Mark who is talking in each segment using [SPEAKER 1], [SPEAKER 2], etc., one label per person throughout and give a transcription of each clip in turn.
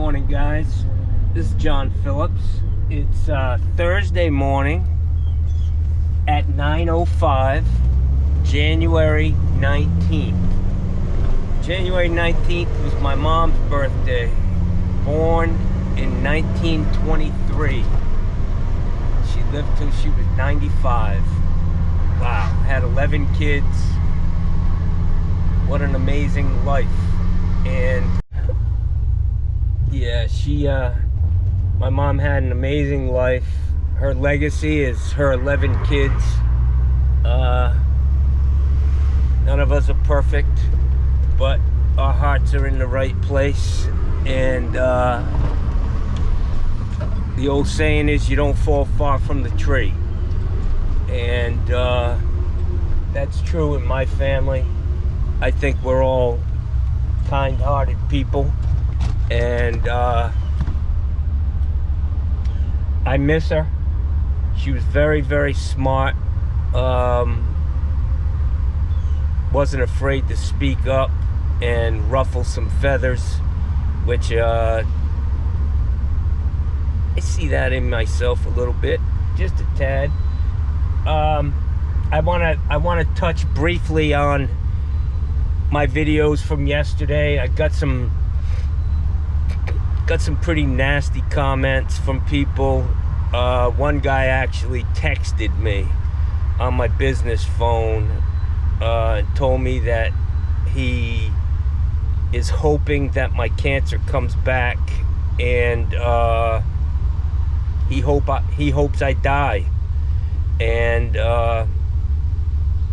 [SPEAKER 1] morning, guys. This is John Phillips. It's Thursday morning at 9:05, January 19th. January 19th was my mom's birthday, born in 1923. She lived till she was 95. Wow, had 11 kids. What an amazing life. And yeah, my mom had an amazing life. Her legacy is her 11 kids. None of us are perfect, but our hearts are in the right place. And the old saying is, you don't fall far from the tree. And that's true in my family. I think we're all kind-hearted people. And I miss her. She was very, very smart. Wasn't afraid to speak up and ruffle some feathers, which I see that in myself a little bit, just a tad. I wanna touch briefly on my videos from yesterday. I got some pretty nasty comments from people. One guy actually texted me on my business phone and told me that he is hoping that my cancer comes back, and he hopes I die, and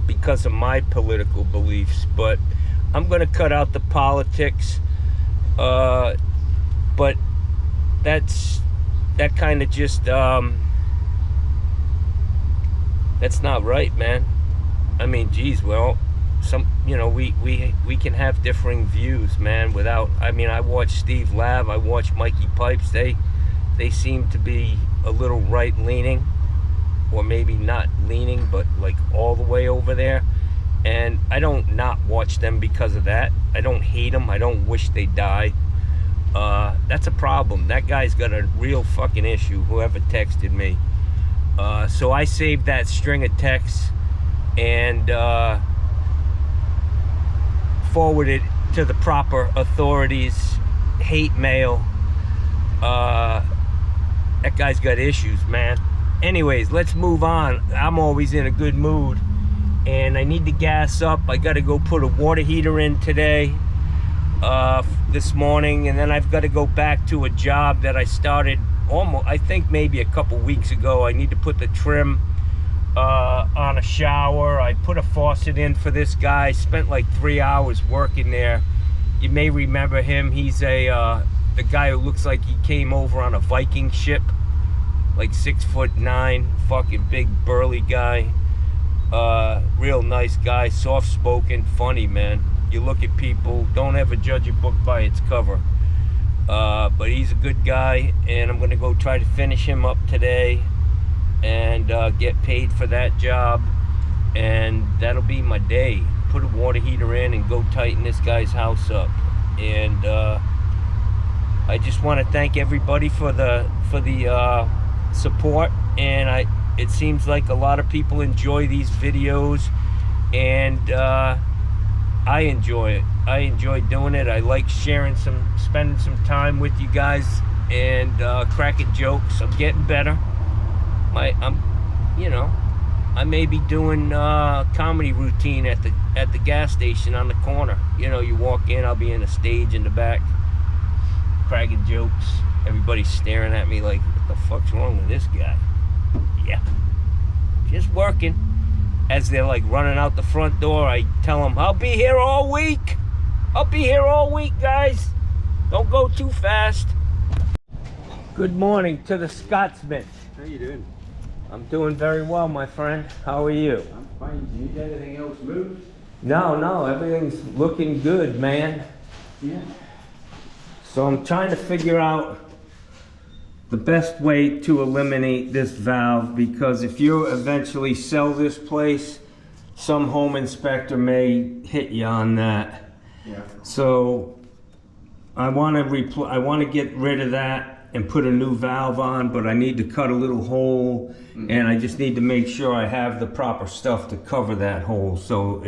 [SPEAKER 1] because of my political beliefs. But I'm gonna cut out the politics. But that kind of just that's not right, man. I mean, geez, well, we can have differing views, man. I watch Steve Lav, I watch Mikey Pipes. They seem to be a little right leaning, or maybe not leaning, but like all the way over there. And I don't not watch them because of that. I don't hate them. I don't wish they died. That's a problem. That guy's got a real fucking issue, whoever texted me. So I saved that string of texts and forwarded to the proper authorities. Hate mail. That guy's got issues, man. Anyways, let's move on. I'm always in a good mood, and I need to gas up. I gotta go put a water heater in today. This morning, and then I've got to go back to a job that I started I think maybe a couple weeks ago. I need to put the trim on a shower. I put a faucet in for this guy. Spent like 3 hours working there. You may remember him. He's the guy who looks like he came over on a Viking ship, like 6'9", fucking big burly guy. Real nice guy, soft-spoken, funny, man. You look at people, don't ever judge a book by its cover. But he's a good guy, and I'm gonna go try to finish him up today and get paid for that job, and that'll be my day. Put a water heater in and go tighten this guy's house up. And I just want to thank everybody for the support, and it seems like a lot of people enjoy these videos, and I enjoy it. I enjoy doing it. I like spending some time with you guys and cracking jokes. I'm getting better. I may be doing comedy routine at the gas station on the corner. You walk in, I'll be in a stage in the back, cracking jokes. Everybody's staring at me like, what the fuck's wrong with this guy? Yeah, just working. As they're like running out the front door, I tell them, I'll be here all week. I'll be here all week, guys. Don't go too fast. Good morning to the Scotsman.
[SPEAKER 2] How you doing?
[SPEAKER 1] I'm doing very well, my friend. How are you?
[SPEAKER 2] I'm fine. Do you need anything else moved?
[SPEAKER 1] No, everything's looking good, man.
[SPEAKER 2] Yeah.
[SPEAKER 1] So I'm trying to figure out the best way to eliminate this valve, because if you eventually sell this place, some home inspector may hit you on that.
[SPEAKER 2] Yeah.
[SPEAKER 1] So I want to get rid of that and put a new valve on, but I need to cut a little hole, and I just need to make sure I have the proper stuff to cover that hole, so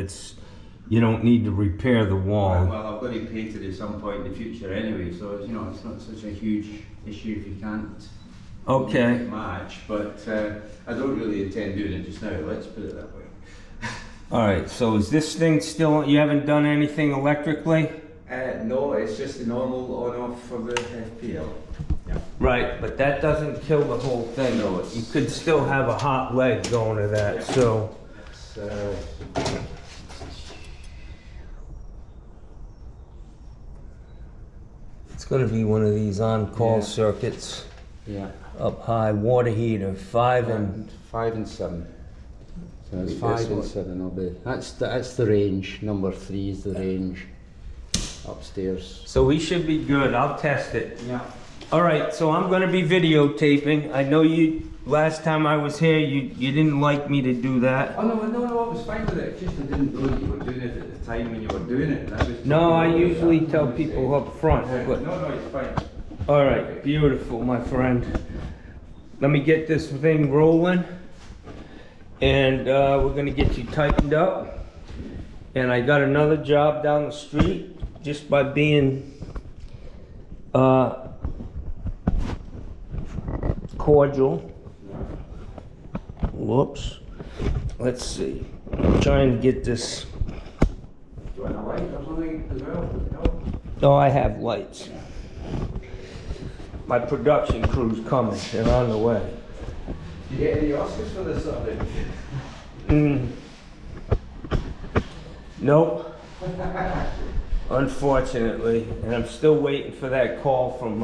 [SPEAKER 1] you don't need to repair the wall.
[SPEAKER 2] Well, I've got to paint it at some point in the future anyway, so you know, it's not such a huge issue if you can't match, but I don't really intend doing it just now, let's put it that way.
[SPEAKER 1] Alright, so is this thing still, you haven't done anything electrically?
[SPEAKER 2] No, it's just the normal on-off for the FPL. Yeah.
[SPEAKER 1] Right, but that doesn't kill the whole thing.
[SPEAKER 2] No,
[SPEAKER 1] You could still have a hot leg going to that,
[SPEAKER 2] yeah.
[SPEAKER 1] so. It's gonna be one of these on-call circuits.
[SPEAKER 2] Yeah.
[SPEAKER 1] Up high, water heater, 5 and
[SPEAKER 2] 7. So it's 5 and 7. I'll be. That's the range. Number 3 is the range upstairs.
[SPEAKER 1] So we should be good. I'll test it.
[SPEAKER 2] Yeah.
[SPEAKER 1] All right. So I'm gonna be videotaping. I know you. Last time I was here, you didn't like me to do that.
[SPEAKER 2] Oh no, I was fine with it. Just I didn't know that you were doing it at the time when you were doing it. And I was
[SPEAKER 1] No, I usually tell people up front. But
[SPEAKER 2] No, it's fine.
[SPEAKER 1] all right, beautiful, my friend. Let me get this thing rolling, and we're gonna get you tightened up. And I got another job down the street, just by being cordial. Whoops. Let's see. I'm trying to get this.
[SPEAKER 2] Do you want a light or something as well?
[SPEAKER 1] Oh, I have lights. My production crew's coming. They're on the way.
[SPEAKER 2] Did you get any Oscars for this sort of thing?
[SPEAKER 1] Nope. Unfortunately. And I'm still waiting for that call from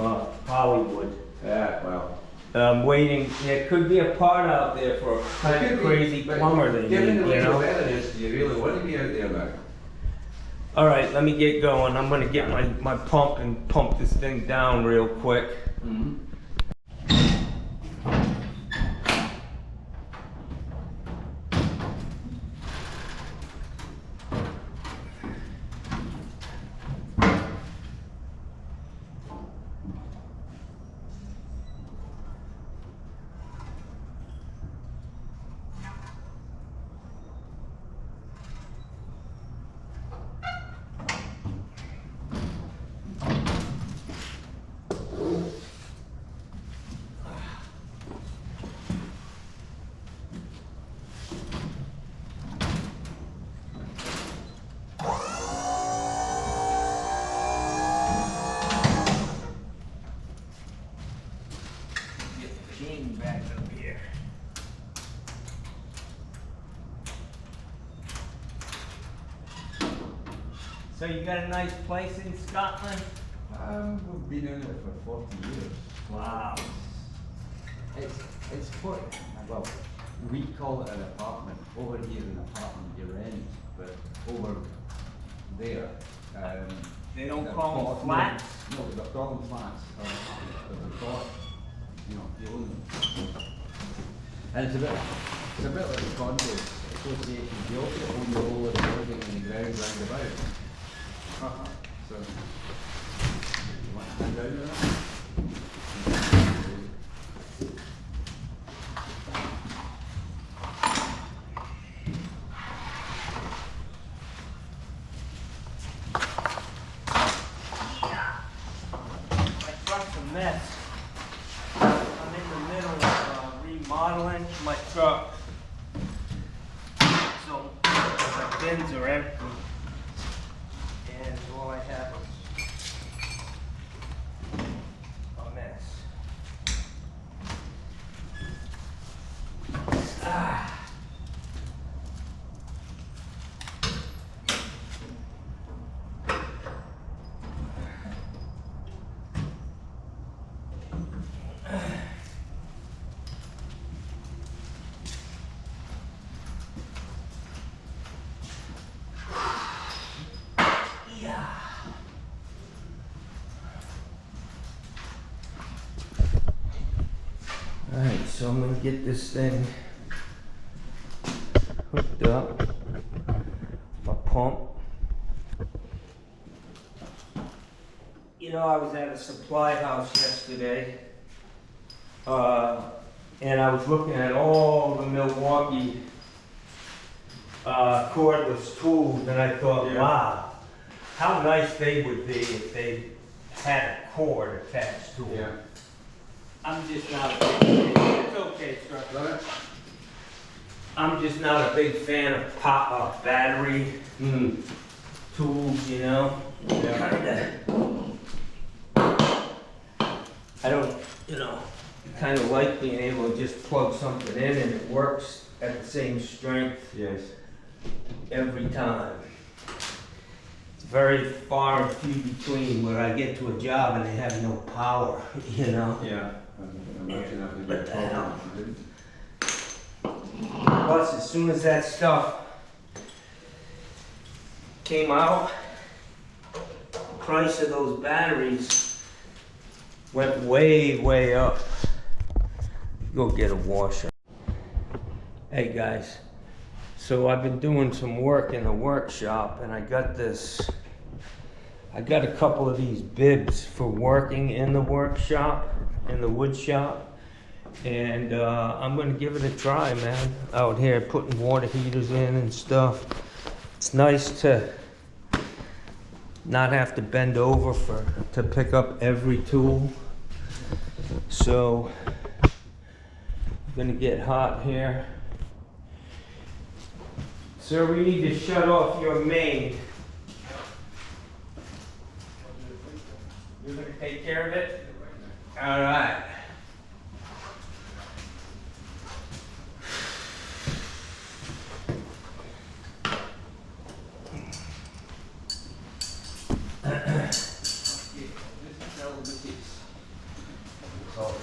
[SPEAKER 1] Hollywood.
[SPEAKER 2] Yeah, well.
[SPEAKER 1] I'm waiting. There could be a part out there for a kind of crazy plumber they need,
[SPEAKER 2] Given the way
[SPEAKER 1] you
[SPEAKER 2] the
[SPEAKER 1] know?
[SPEAKER 2] weather is, do you really want to be out there now?
[SPEAKER 1] All right, let me get going. I'm gonna get my pump and pump this thing down real quick. Back up here. So you got a nice place in Scotland?
[SPEAKER 2] We've been in it for 40 years.
[SPEAKER 1] Wow.
[SPEAKER 2] It's quite, well, we call it an apartment. Over here an apartment you rent, but over there.
[SPEAKER 1] They don't call them flats?
[SPEAKER 2] No, they're called them flats. But they've got, you know, you own them. And it's a bit like the condo association. You also own the whole of the building and the ground round about. So, you want to hand down to that?
[SPEAKER 1] My truck's a mess. I'm in the middle of remodeling my truck. So my bins are empty. And all I have is a mess. Alright, so I'm gonna get this thing hooked up. My pump. You know, I was at a supply house yesterday, and I was looking at all the Milwaukee cordless tools, and I thought,
[SPEAKER 2] Yeah.
[SPEAKER 1] wow, how nice they would be if they had a cord attached to them.
[SPEAKER 2] Yeah.
[SPEAKER 1] I'm just not a big fan. It's okay, Struck.
[SPEAKER 2] Got it?
[SPEAKER 1] I'm just not a big fan of battery tools, you know?
[SPEAKER 2] Yeah.
[SPEAKER 1] I don't, you know, kind of like being able to just plug something in and it works at the same strength
[SPEAKER 2] Yes.
[SPEAKER 1] every time. It's very far and few between where I get to a job and they have no power, you know?
[SPEAKER 2] Yeah. I can imagine that would be a
[SPEAKER 1] What the hell?
[SPEAKER 2] problem if you didn't.
[SPEAKER 1] Plus, as soon as that stuff came out, the price of those batteries went way, way up. Go get a washer. Hey guys, so I've been doing some work in the workshop and I got a couple of these bibs for working in the workshop, in the wood shop. And I'm gonna give it a try, man. Out here putting water heaters in and stuff. It's nice to not have to bend over to pick up every tool. So I'm gonna get hot here. Sir, we need to shut off your main. You're gonna take care of it? All right.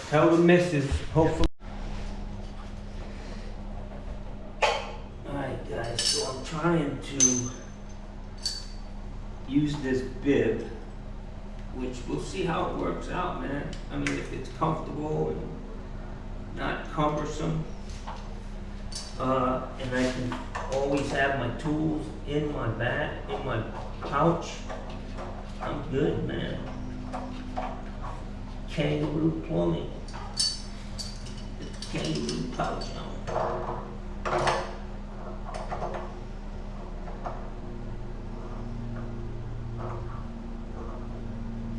[SPEAKER 1] Tell the missus, hopefully. Alright guys, so I'm trying to use this bib, which we'll see how it works out, man. I mean, if it's comfortable and not cumbersome. And I can always have my tools in my bag, in my pouch. I'm good, man. Kangaroo plumbing. Kangaroo pouch on.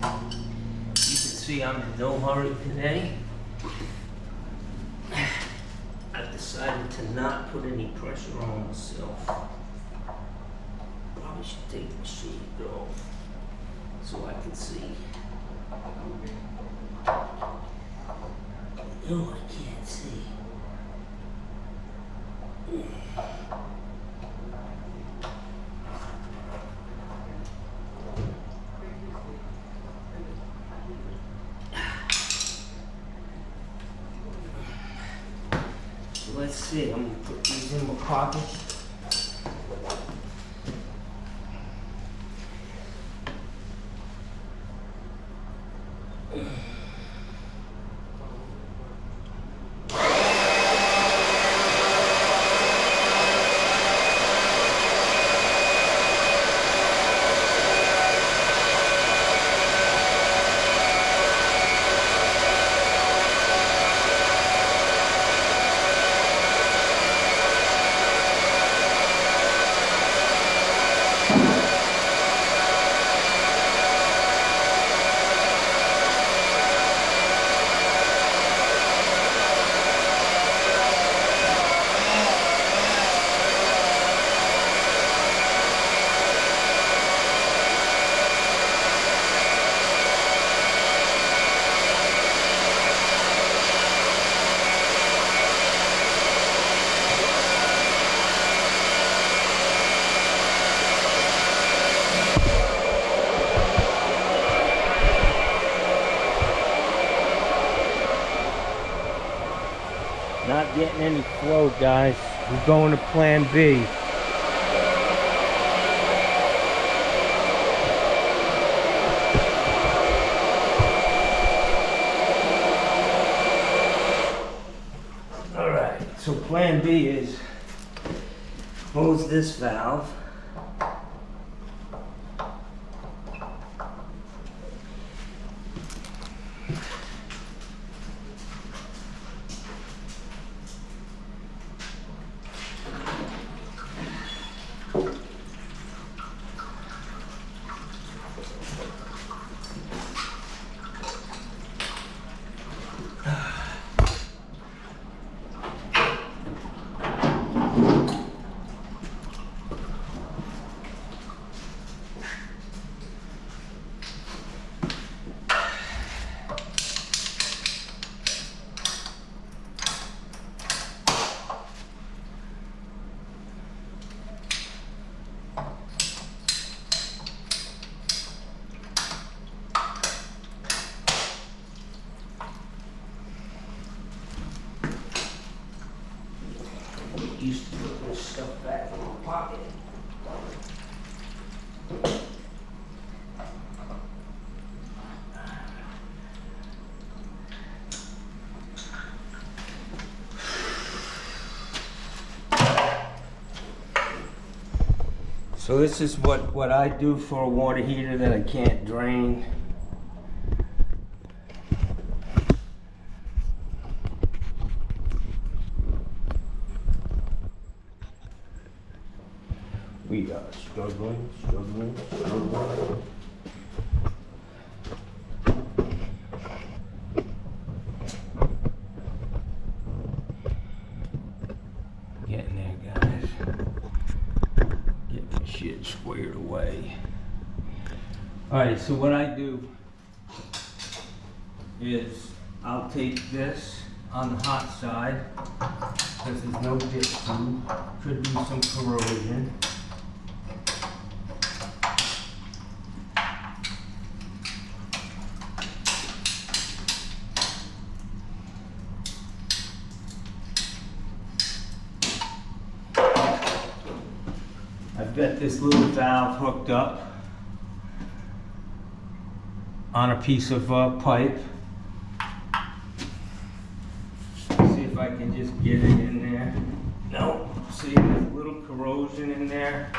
[SPEAKER 1] You can see I'm in no hurry today. I've decided to not put any pressure on myself. Probably should take the shade off so I can see. No, I can't see. So let's see, I'm gonna put these in my pocket. Not getting any flow, guys. We're going to plan B. All right, so plan B is close this valve. So this is what I do for a water heater that I can't drain. We are struggling. Getting there, guys. Get my shit squared away. Alright, so what I do is I'll take this on the hot side because there's no dip through. Could be some corrosion. I've got this little valve hooked up on a piece of pipe. See if I can just get it in there. No, see, there's a little corrosion in there.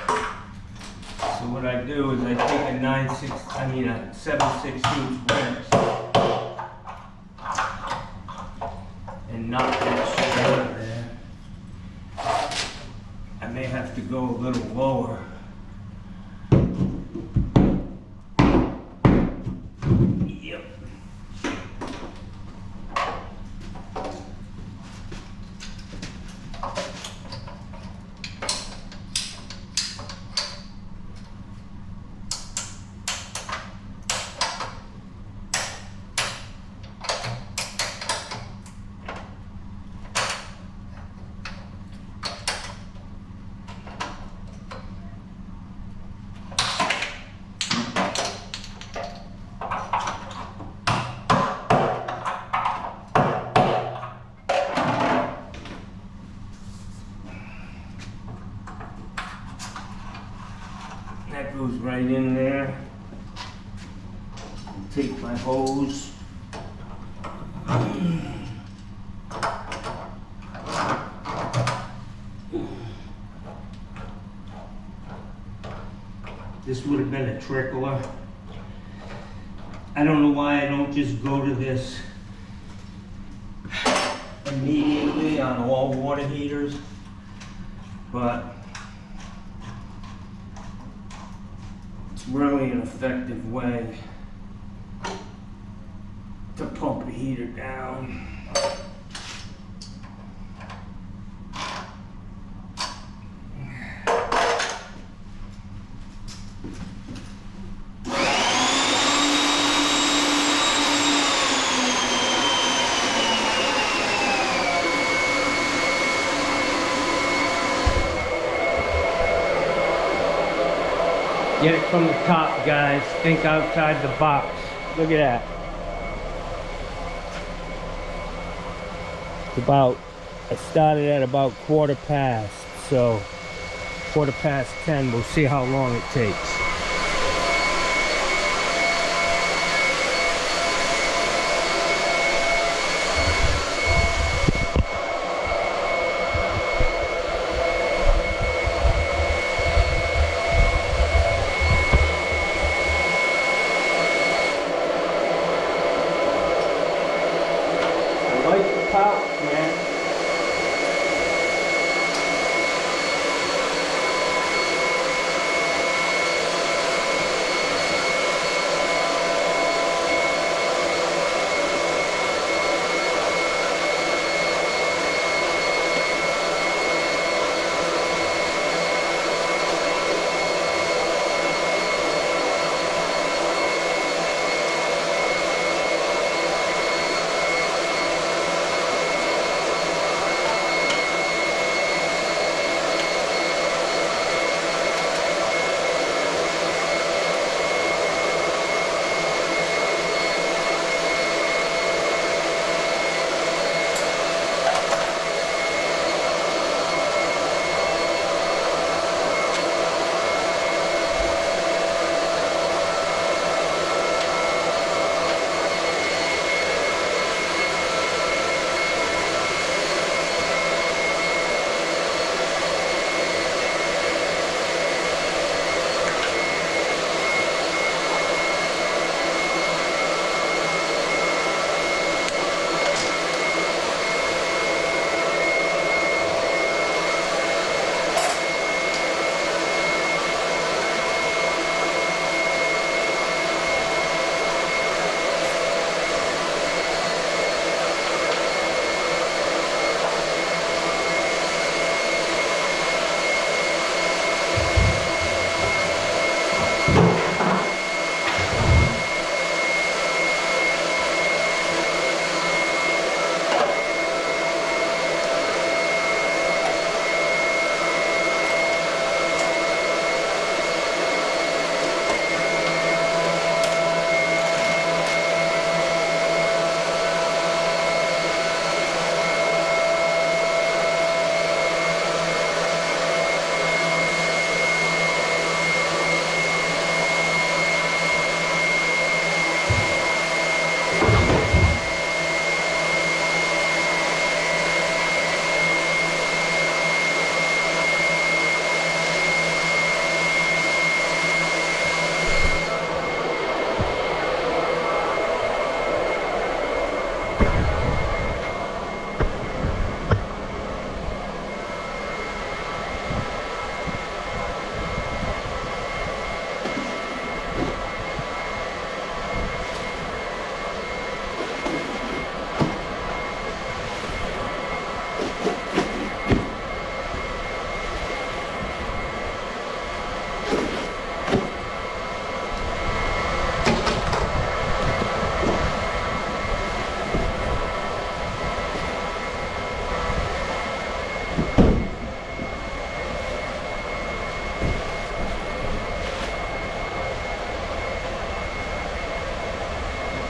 [SPEAKER 1] So what I do is I take a 7/16 wrench and knock that shit out of there. I may have to go a little lower. Yep. That goes right in there. Take my hose. This would have been a trickler. I don't know why I don't just go to this immediately on all water heaters, but it's really an effective way to pump a heater down. Get it from the top, guys. Think outside the box. Look at that. It's about, I started at about 10:15, so 10:15, we'll see how long it takes. Like the pouch, man.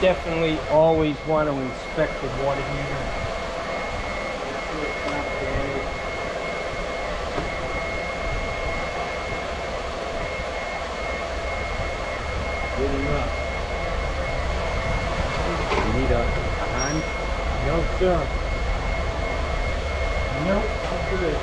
[SPEAKER 1] definitely always want to inspect the water heater.
[SPEAKER 2] Good enough. You need a hand?
[SPEAKER 1] No, sir. Nope, I'm good.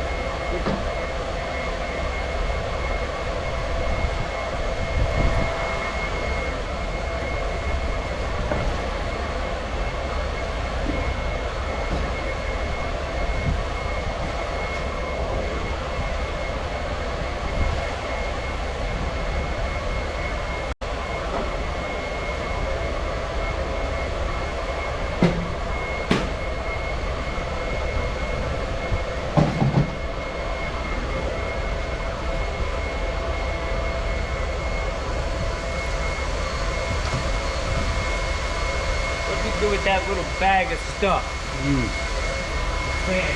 [SPEAKER 1] What do you do with that little bag of stuff? Fan.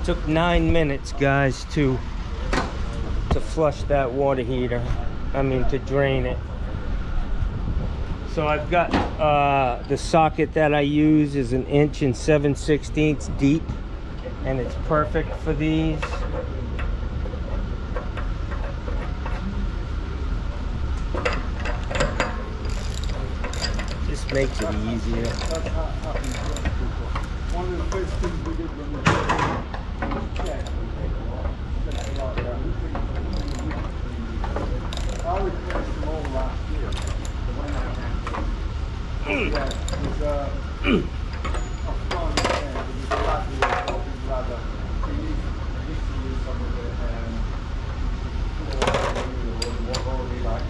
[SPEAKER 1] Took 9 minutes, guys, to flush that water heater. I mean, to drain it. So I've got the socket that I use is 1 inch and 7/16 deep, and it's perfect for these. Just makes it easier.
[SPEAKER 3] One of the first things we did when we check, I replaced them all last year. Yeah, there's a front there, there's a ladder. We need to use some of the what we like.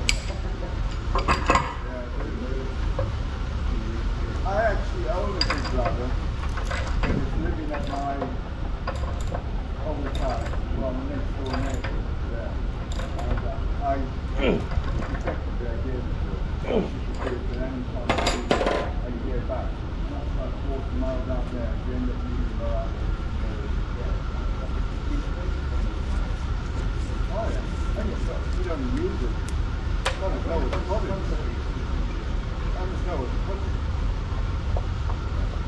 [SPEAKER 3] I actually own a big ladder. Living at my old house, well, next door neighbour there. And I effectively I gave it to her. She could do it at any time I get back. And that's like 40 miles out there. You end up using her out there. Oh yeah, and it's not, you don't use it. I don't know what's the problem. I just know what's the problem.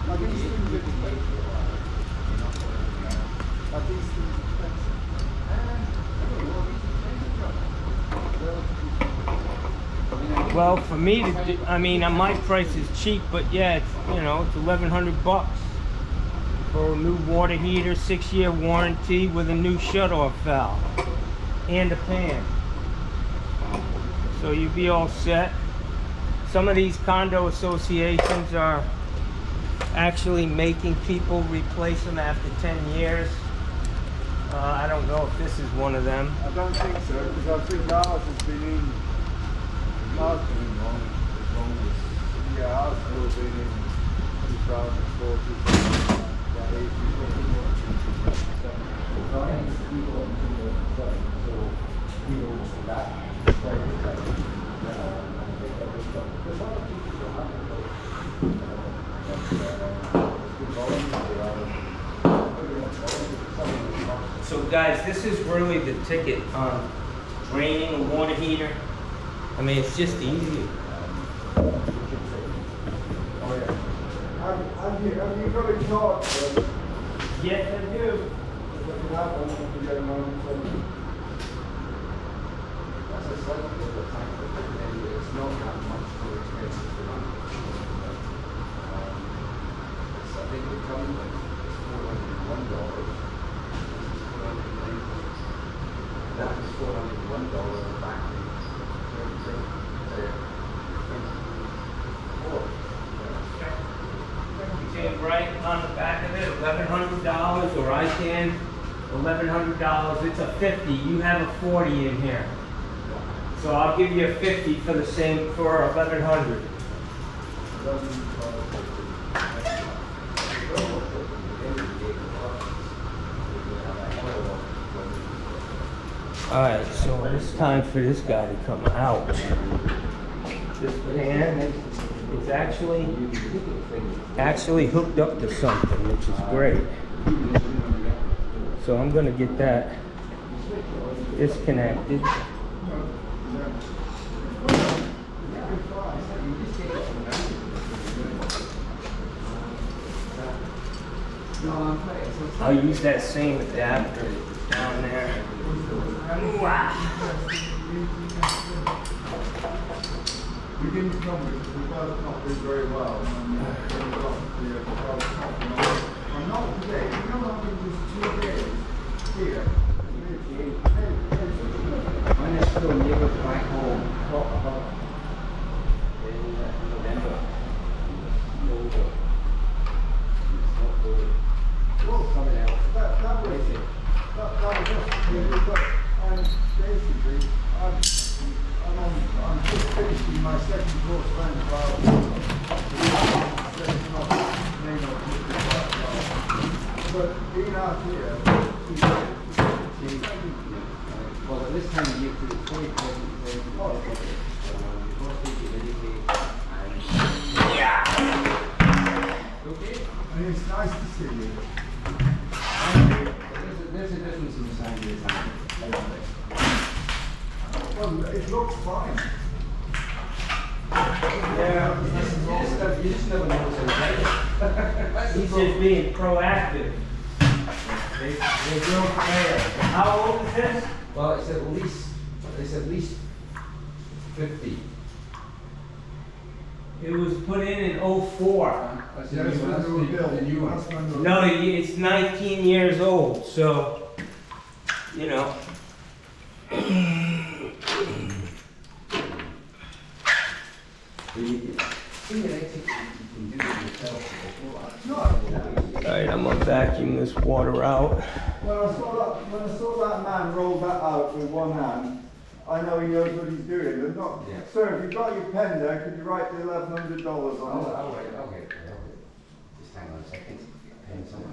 [SPEAKER 3] Like these things are expensive. Like these things are expensive.
[SPEAKER 1] Well, for me to do, I mean, my price is cheap, but yeah, it's, you know, it's $1,100 for a new water heater, 6-year warranty with a new shut-off valve and a pan. So you'd be all set. Some of these condo associations are actually making people replace them after 10 years. I don't know if this is one of them.
[SPEAKER 3] I don't think so, because I think ours has been in. Ours has been wrong as long as. Yeah, ours has been in 2004, 2008.
[SPEAKER 1] So guys, this is really the ticket on draining a water heater. I mean, it's just easy.
[SPEAKER 3] Oh yeah. Have you got a chart?
[SPEAKER 1] Yes, I do.
[SPEAKER 3] That's
[SPEAKER 2] a slightly different tank, but it's not that much more expensive to run. I think the current one is $401. That is $401 back in 2024.
[SPEAKER 1] You can write on the back of it $1,100, or I can $1,100. It's a 50. You have a 40 in here, so I'll give you a 50 for the same for 1,100. All right, so it's time for this guy to come out. This pan is actually hooked up to something, which is great. So I'm gonna get that disconnected. I'll use that same adapter down there. Wow.
[SPEAKER 3] We didn't come because we both not did very well. I'm not today. You know, I've been just 2 days here.
[SPEAKER 2] Mine is still never back home. In November.
[SPEAKER 3] Well,
[SPEAKER 2] Coming out.
[SPEAKER 3] that was just basically, I'm just finishing my second course round about but being out here,
[SPEAKER 2] Well, at this time of year, it's quite okay.
[SPEAKER 3] I mean, it's nice to see you.
[SPEAKER 2] There's a difference in the size of the tank.
[SPEAKER 3] Well, it looks fine.
[SPEAKER 1] Yeah,
[SPEAKER 2] You just never know what's inside.
[SPEAKER 1] he's just being proactive. They real fair. How old is this?
[SPEAKER 2] Well, it's at least 50.
[SPEAKER 1] It was put in 04.
[SPEAKER 2] That's
[SPEAKER 3] Yeah, it's when they were built.
[SPEAKER 2] the new one.
[SPEAKER 3] That's when they were
[SPEAKER 1] No, it's 19 years old, so, you know. Alright, I'm gonna vacuum this water out.
[SPEAKER 3] When I saw that man roll that out with one hand, I know he knows what he's doing. And not,
[SPEAKER 2] Yeah.
[SPEAKER 3] Sir, if you've got your pen there, could you write the $1,100 on it?
[SPEAKER 2] Okay. Just hang on a second. Pen somewhere.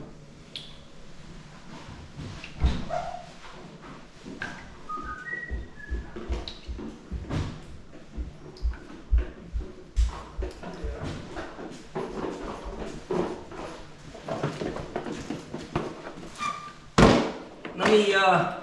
[SPEAKER 1] Let me, ouch.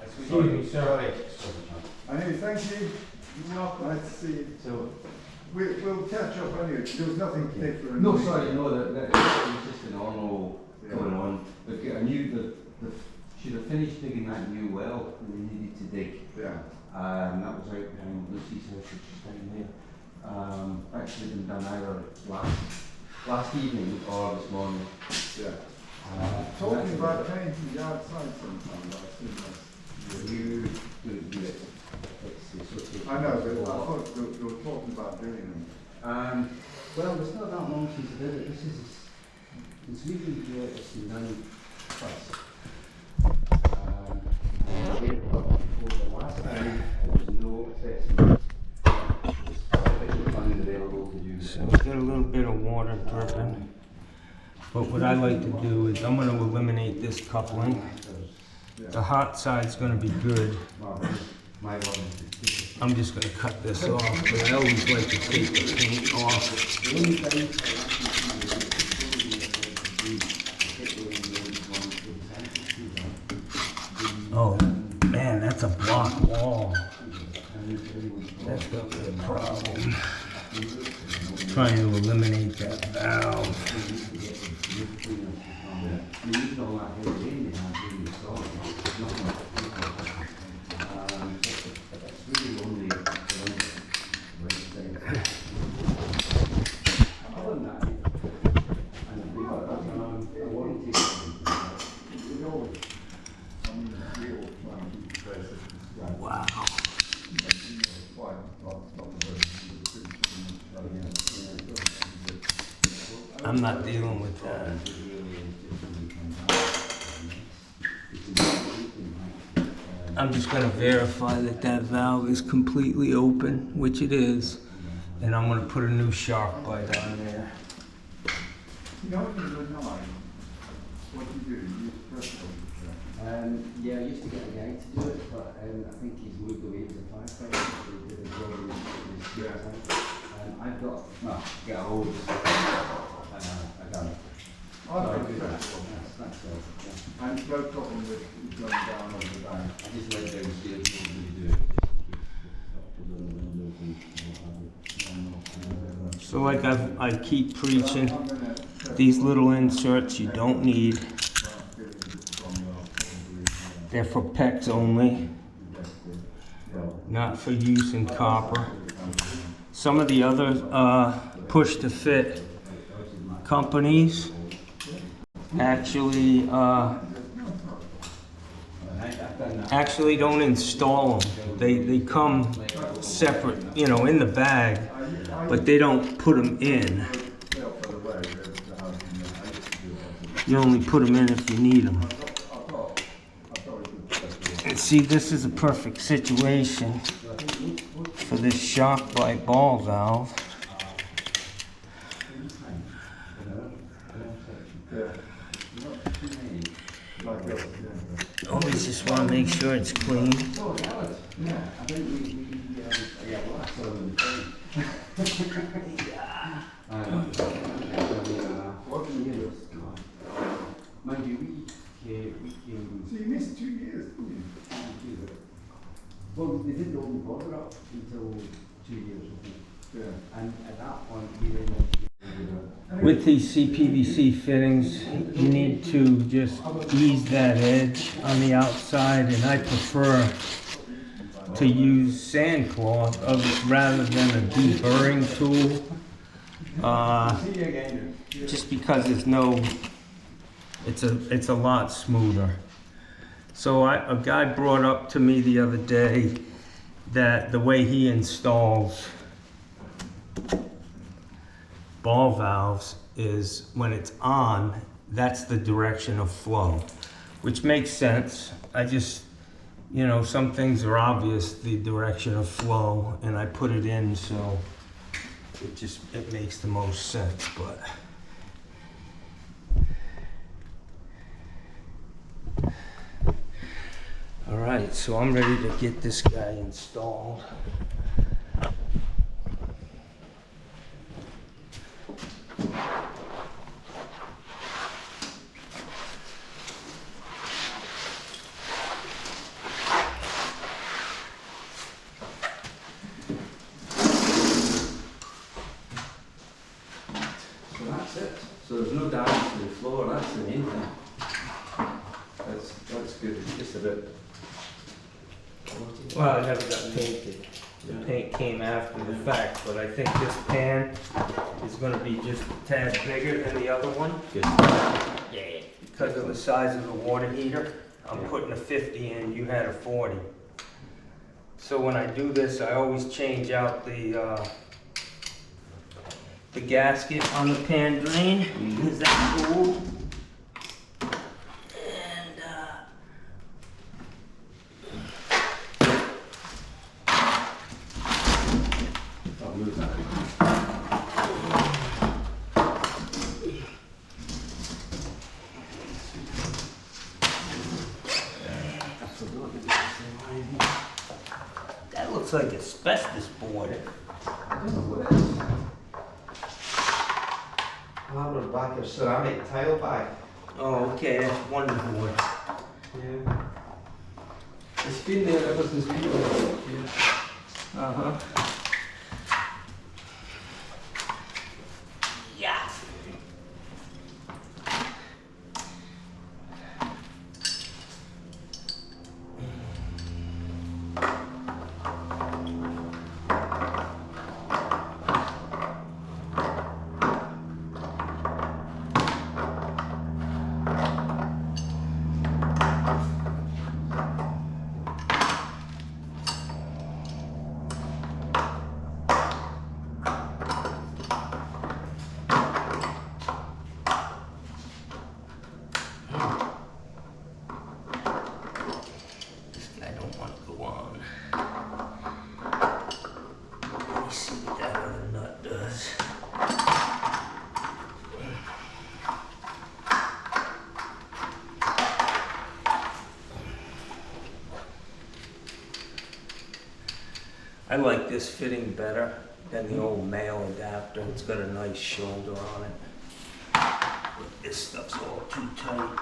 [SPEAKER 1] Excuse me, sorry.
[SPEAKER 3] Anyway, thank you. Nice to see you.
[SPEAKER 2] So,
[SPEAKER 3] We'll catch up anyway. There was nothing particular.
[SPEAKER 2] no, sorry, no, that it was just a normal going on. But I knew that should have finished digging that new well that we needed to dig.
[SPEAKER 3] Yeah.
[SPEAKER 2] That was out behind Lucy's house, which is down there. actually been done either last evening or this morning.
[SPEAKER 3] Yeah. Talking about painting the outside sometimes, I've seen this.
[SPEAKER 2] You don't do it.
[SPEAKER 3] I know, but I thought you were talking about doing them.
[SPEAKER 2] Well, it's not that long since I did it. It's really good. It's been done twice. The last time there was no assessment. It's perfectly fund available to do.
[SPEAKER 1] So we got a little bit of water dripping. But what I like to do is I'm going to eliminate this coupling. The hot side's going to be good. I'm just going to cut this off, but I always like to take the paint off. Oh man, that's a block wall. That's going to be a problem. Trying to eliminate that valve. Wow. I'm not dealing with that. I'm just going to verify that that valve is completely open, which it is, and I'm going to put a new shark bite on there.
[SPEAKER 3] You know when you're annoyed, what do? You use pressure.
[SPEAKER 2] Yeah, I used to get a guy to do it, but I think he's moved away to the firefighter, so he did a job in his time. I've got a hold. I got it.
[SPEAKER 3] I
[SPEAKER 2] do
[SPEAKER 3] think
[SPEAKER 2] that.
[SPEAKER 3] so.
[SPEAKER 2] That's good. Yeah.
[SPEAKER 3] And no problem with going down over the bank.
[SPEAKER 2] I just let downstairs do it.
[SPEAKER 1] So like I keep preaching, these little inserts you don't need. They're for PEX only, not for use in copper. Some of the other push-to-fit companies actually don't install them. They come separate, you know, in the bag, but they don't put them in. You only put them in if you need them. And see, this is a perfect situation for this shock bite ball valve. Always just want to make sure it's clean.
[SPEAKER 3] So you missed 2 years, didn't you?
[SPEAKER 2] Well, they did the open border up until 2 years, I think.
[SPEAKER 3] Yeah.
[SPEAKER 2] And at that point, we were
[SPEAKER 1] With these CPVC fittings, you need to just ease that edge on the outside, and I prefer to use sandcloth rather than a deburring tool. Just because it's a lot smoother. So a guy brought up to me the other day that the way he installs ball valves is when it's on, that's the direction of flow, which makes sense. I just, you know, some things are obvious, the direction of flow, and I put it in so it makes the most sense, but. All right, so I'm ready to get this guy installed.
[SPEAKER 2] So that's it. So there's no damage to the floor, that's the main thing. That's good. It's just a bit.
[SPEAKER 1] Well, I never got painted. The paint came after the fact, but I think this pan is gonna be just a tad bigger than the other one.
[SPEAKER 2] Good.
[SPEAKER 1] Yeah. Because of the size of the water heater, I'm putting a 50 in, you had a 40. So when I do this, I always change out the gasket on the pan drain, because that's cool. And
[SPEAKER 2] I'll move that.
[SPEAKER 1] that looks like asbestos board.
[SPEAKER 2] I don't know what it is. Hammer back of ceramic tile back.
[SPEAKER 1] Oh, okay, that's wonder board.
[SPEAKER 2] Yeah. It's been there ever since we were here.
[SPEAKER 1] Uh-huh. Yeah. This guy don't want to go on. Let me see what that other nut does. I like this fitting better than the old male adapter. It's got a nice shoulder on it. But this stuff's all too tight.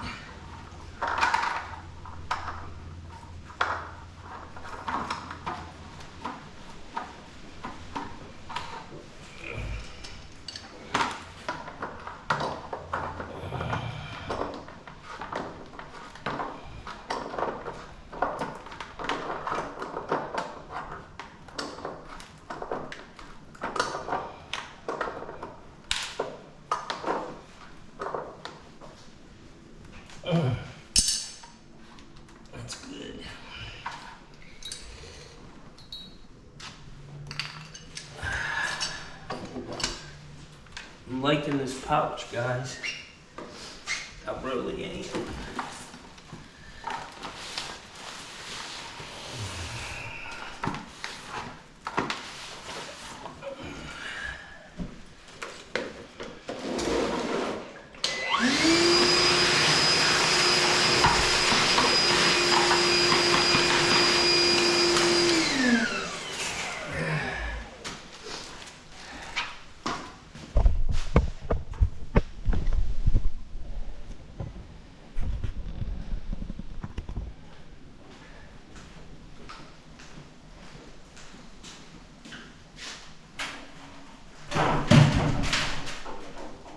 [SPEAKER 1] That's good. I'm liking this pouch, guys. I really ain't.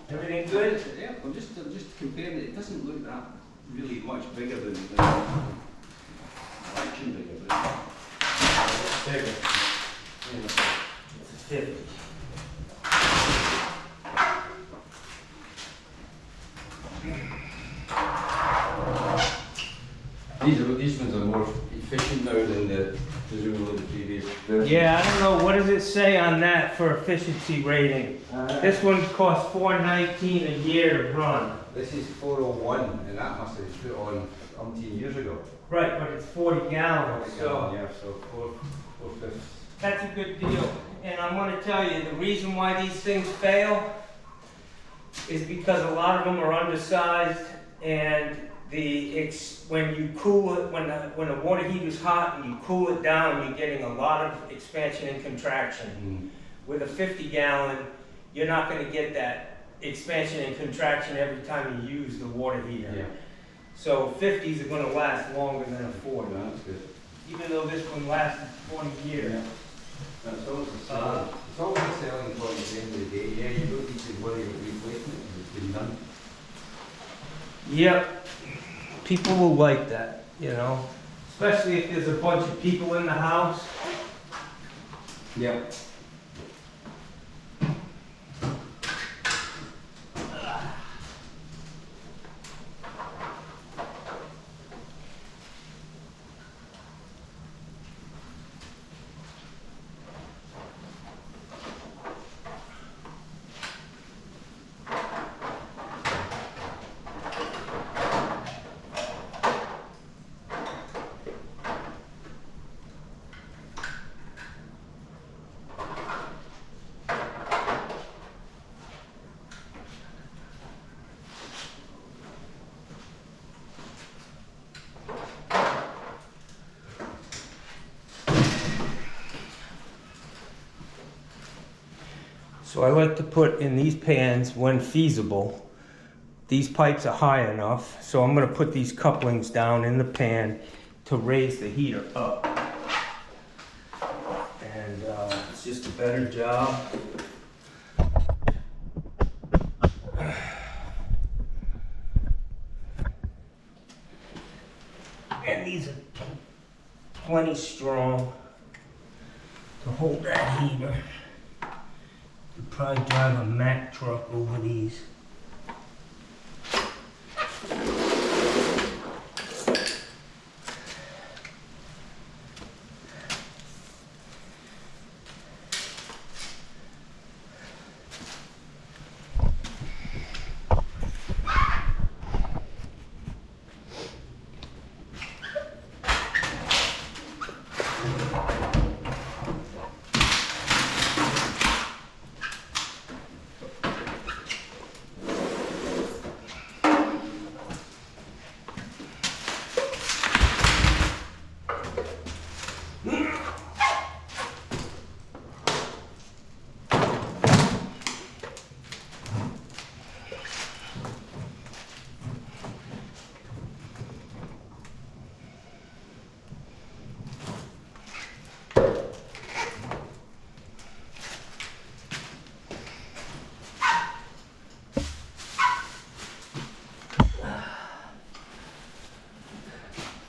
[SPEAKER 1] Everything good?
[SPEAKER 2] Yeah, I'm just comparing it. It doesn't look that really much bigger than the action bigger, but
[SPEAKER 1] It's bigger. It's a 50.
[SPEAKER 2] these ones are more efficient now than the presumably the previous version.
[SPEAKER 1] Yeah, I don't know, what does it say on that for efficiency rating? This one costs $419 a year to run.
[SPEAKER 2] This is 401, and that must have been put on umpteen years ago.
[SPEAKER 1] Right, but it's 40 gallons, so
[SPEAKER 2] Yeah, so four fifths.
[SPEAKER 1] that's a good deal. And I'm gonna tell you, the reason why these things fail is because a lot of them are undersized, and when you cool it, when the water heater's hot and you cool it down, you're getting a lot of expansion and contraction. With a 50 gallon, you're not gonna get that expansion and contraction every time you use the water heater.
[SPEAKER 2] Yeah.
[SPEAKER 1] So 50s are gonna last longer than a 40,
[SPEAKER 2] No, that's good.
[SPEAKER 1] even though this one lasted 20 years.
[SPEAKER 2] Yeah. That's always a selling. It's always a selling point at the end of the day. Yeah, you don't need to worry about replacement because it's been done.
[SPEAKER 1] Yep, people will like that, you know, especially if there's a bunch of people in the house. Yep. So I like to put in these pans, when feasible, these pipes are high enough, so I'm going to put these couplings down in the pan to raise the heater up. And it's just a better job. And these are plenty strong to hold that heater. You'd probably drive a Mack truck over these.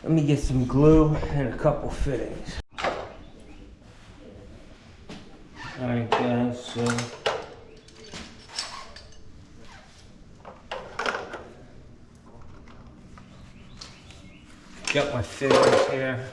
[SPEAKER 1] Let me get some glue and a couple fittings. Alright guys, so got my fittings here.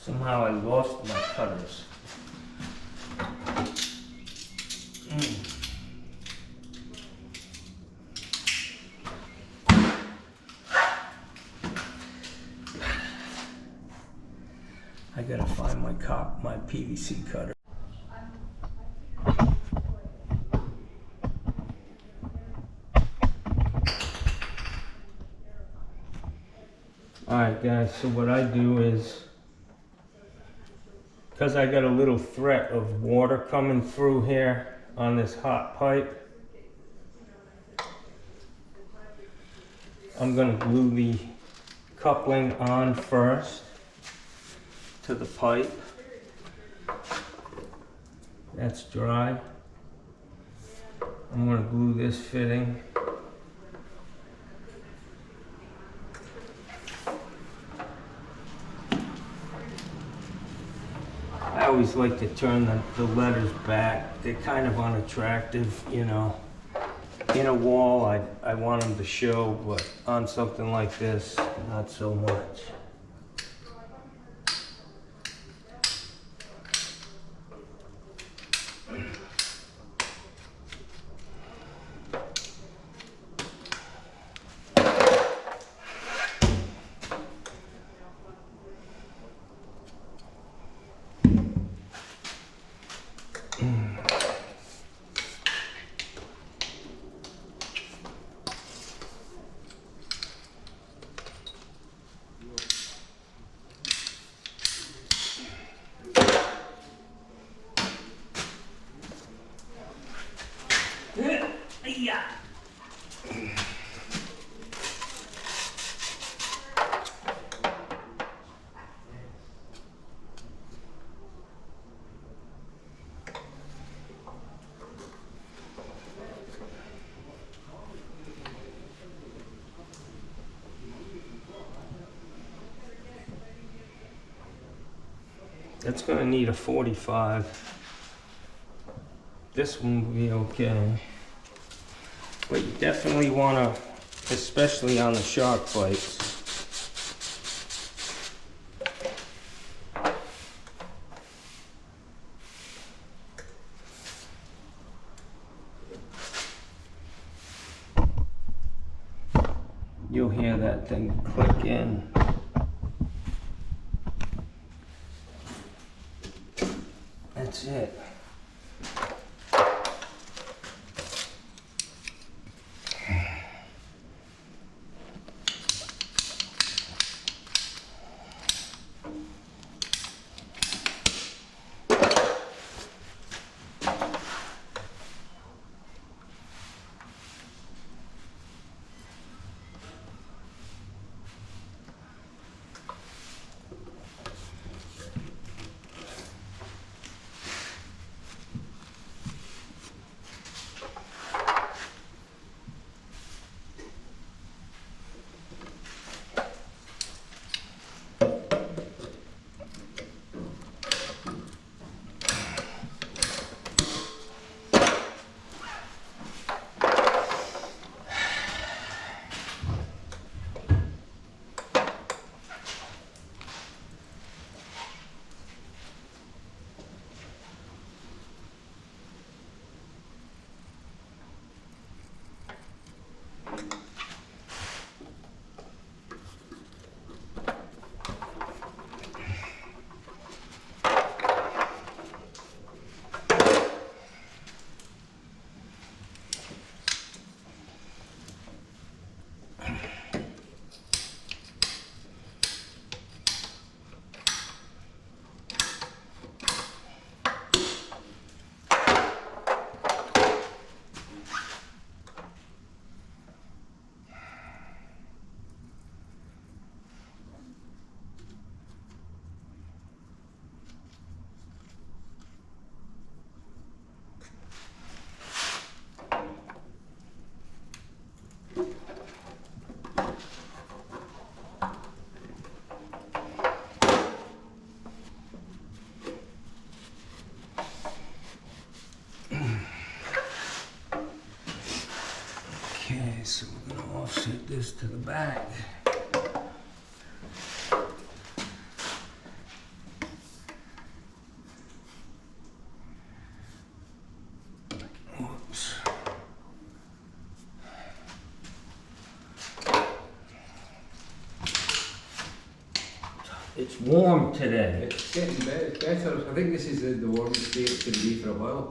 [SPEAKER 1] Somehow I lost my cutters. I gotta find my PVC cutter. Alright guys, so what I do is, because I got a little threat of water coming through here on this hot pipe, I'm going to glue the coupling on first to the pipe. That's dry. I'm going to glue this fitting. I always like to turn the letters back. They're kind of unattractive, you know. In a wall, I want them to show, but on something like this, not so much. Yeah. That's gonna need a 45. This one will be okay. But you definitely wanna, especially on the shark bites. You'll hear that thing click in. That's it. Okay, so we're gonna offset this to the back. Whoops. It's warm today.
[SPEAKER 2] It's getting better. I think this is the warmest day it's going to be for a while.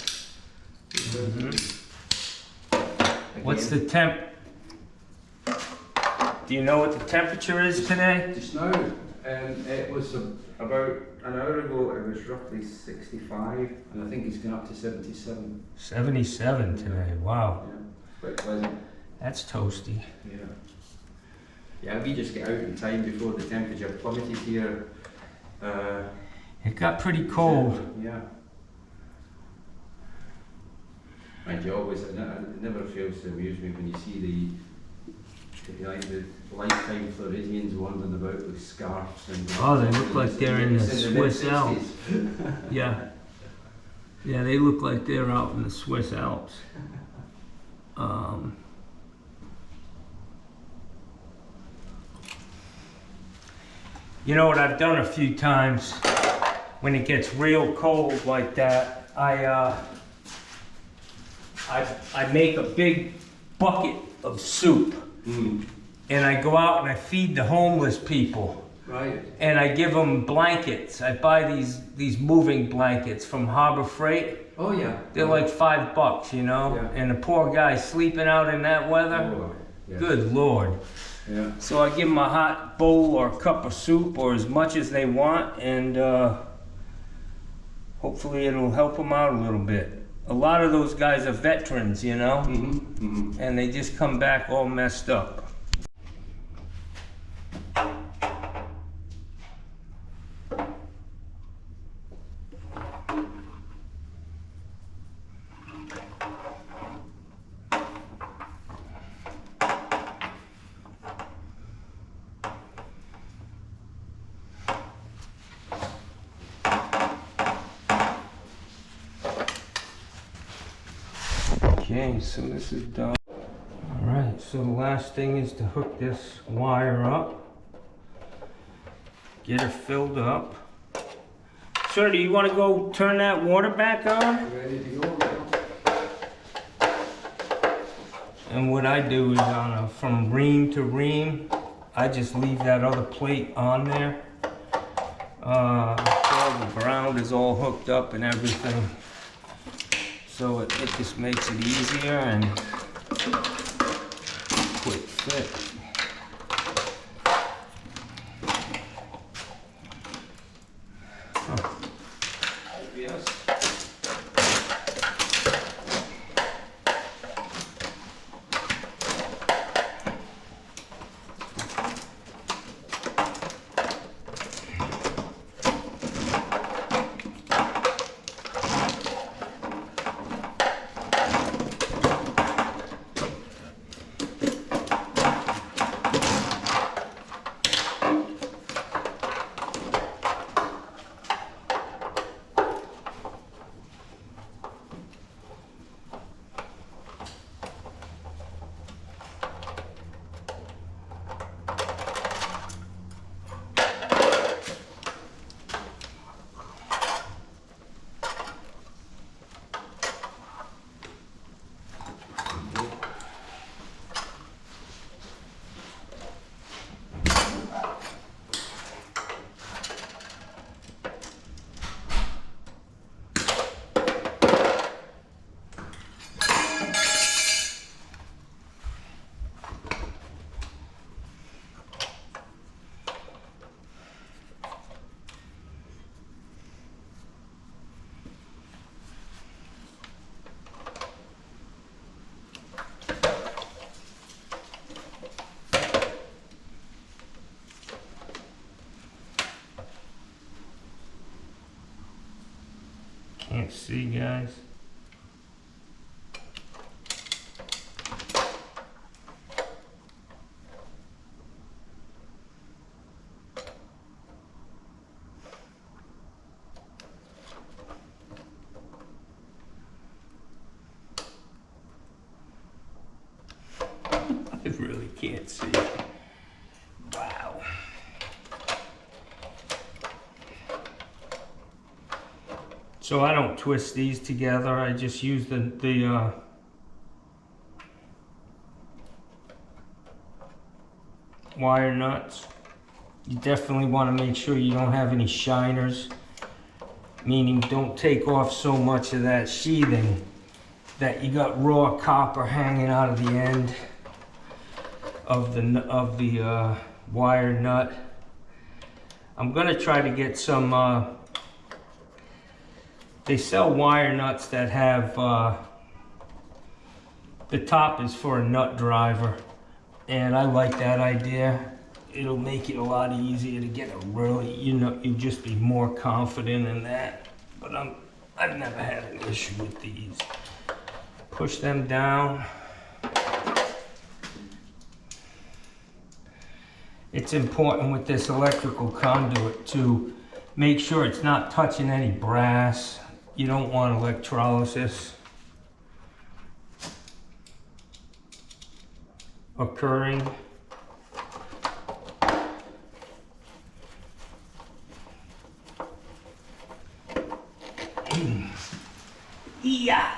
[SPEAKER 1] What's the temp? Do you know what the temperature is today?
[SPEAKER 2] Just now, it was about an hour ago, it was roughly 65, and I think it's gone up to 77.
[SPEAKER 1] 77 today, wow.
[SPEAKER 2] Yeah, quite pleasant.
[SPEAKER 1] That's toasty.
[SPEAKER 2] Yeah. Yeah, we just get out in time before the temperature plummeted here.
[SPEAKER 1] It got pretty cold.
[SPEAKER 2] Yeah. And you always, it never fails to amuse me when you see the lifetime Floridians wandering about with scarves and.
[SPEAKER 1] Oh, they look like they're in the Swiss Alps. Yeah. Yeah, they look like they're out in the Swiss Alps. You know what I've done a few times when it gets real cold like that, I make a big bucket of soup. And I go out and I feed the homeless people.
[SPEAKER 2] Right.
[SPEAKER 1] And I give them blankets. I buy these moving blankets from Harbor Freight.
[SPEAKER 2] Oh yeah.
[SPEAKER 1] They're like $5, you know?
[SPEAKER 2] Yeah.
[SPEAKER 1] And the poor guy's sleeping out in that weather.
[SPEAKER 2] Oh, yeah.
[SPEAKER 1] Good Lord.
[SPEAKER 2] Yeah.
[SPEAKER 1] So I give them a hot bowl or a cup of soup or as much as they want, and hopefully it'll help them out a little bit. A lot of those guys are veterans, you know? And they just come back all messed up. Okay, so this is done. All right, so the last thing is to hook this wire up. Get her filled up. Sir, do you want to go turn that water back on?
[SPEAKER 2] Ready to go now?
[SPEAKER 1] And what I do is from ream to ream, I just leave that other plate on there. So the ground is all hooked up and everything. So it just makes it easier and quick fit. Yes. Can't see, guys. I really can't see. Wow. So I don't twist these together. I just use the wire nuts. You definitely want to make sure you don't have any shiners, meaning don't take off so much of that sheathing that you got raw copper hanging out of the end of the wire nut. I'm gonna try to get some. They sell wire nuts that have the top is for a nut driver, and I like that idea. It'll make it a lot easier to get a really, you'll just be more confident in that. But I've never had an issue with these. Push them down. It's important with this electrical conduit to make sure it's not touching any brass. You don't want electrolysis occurring. Yeah.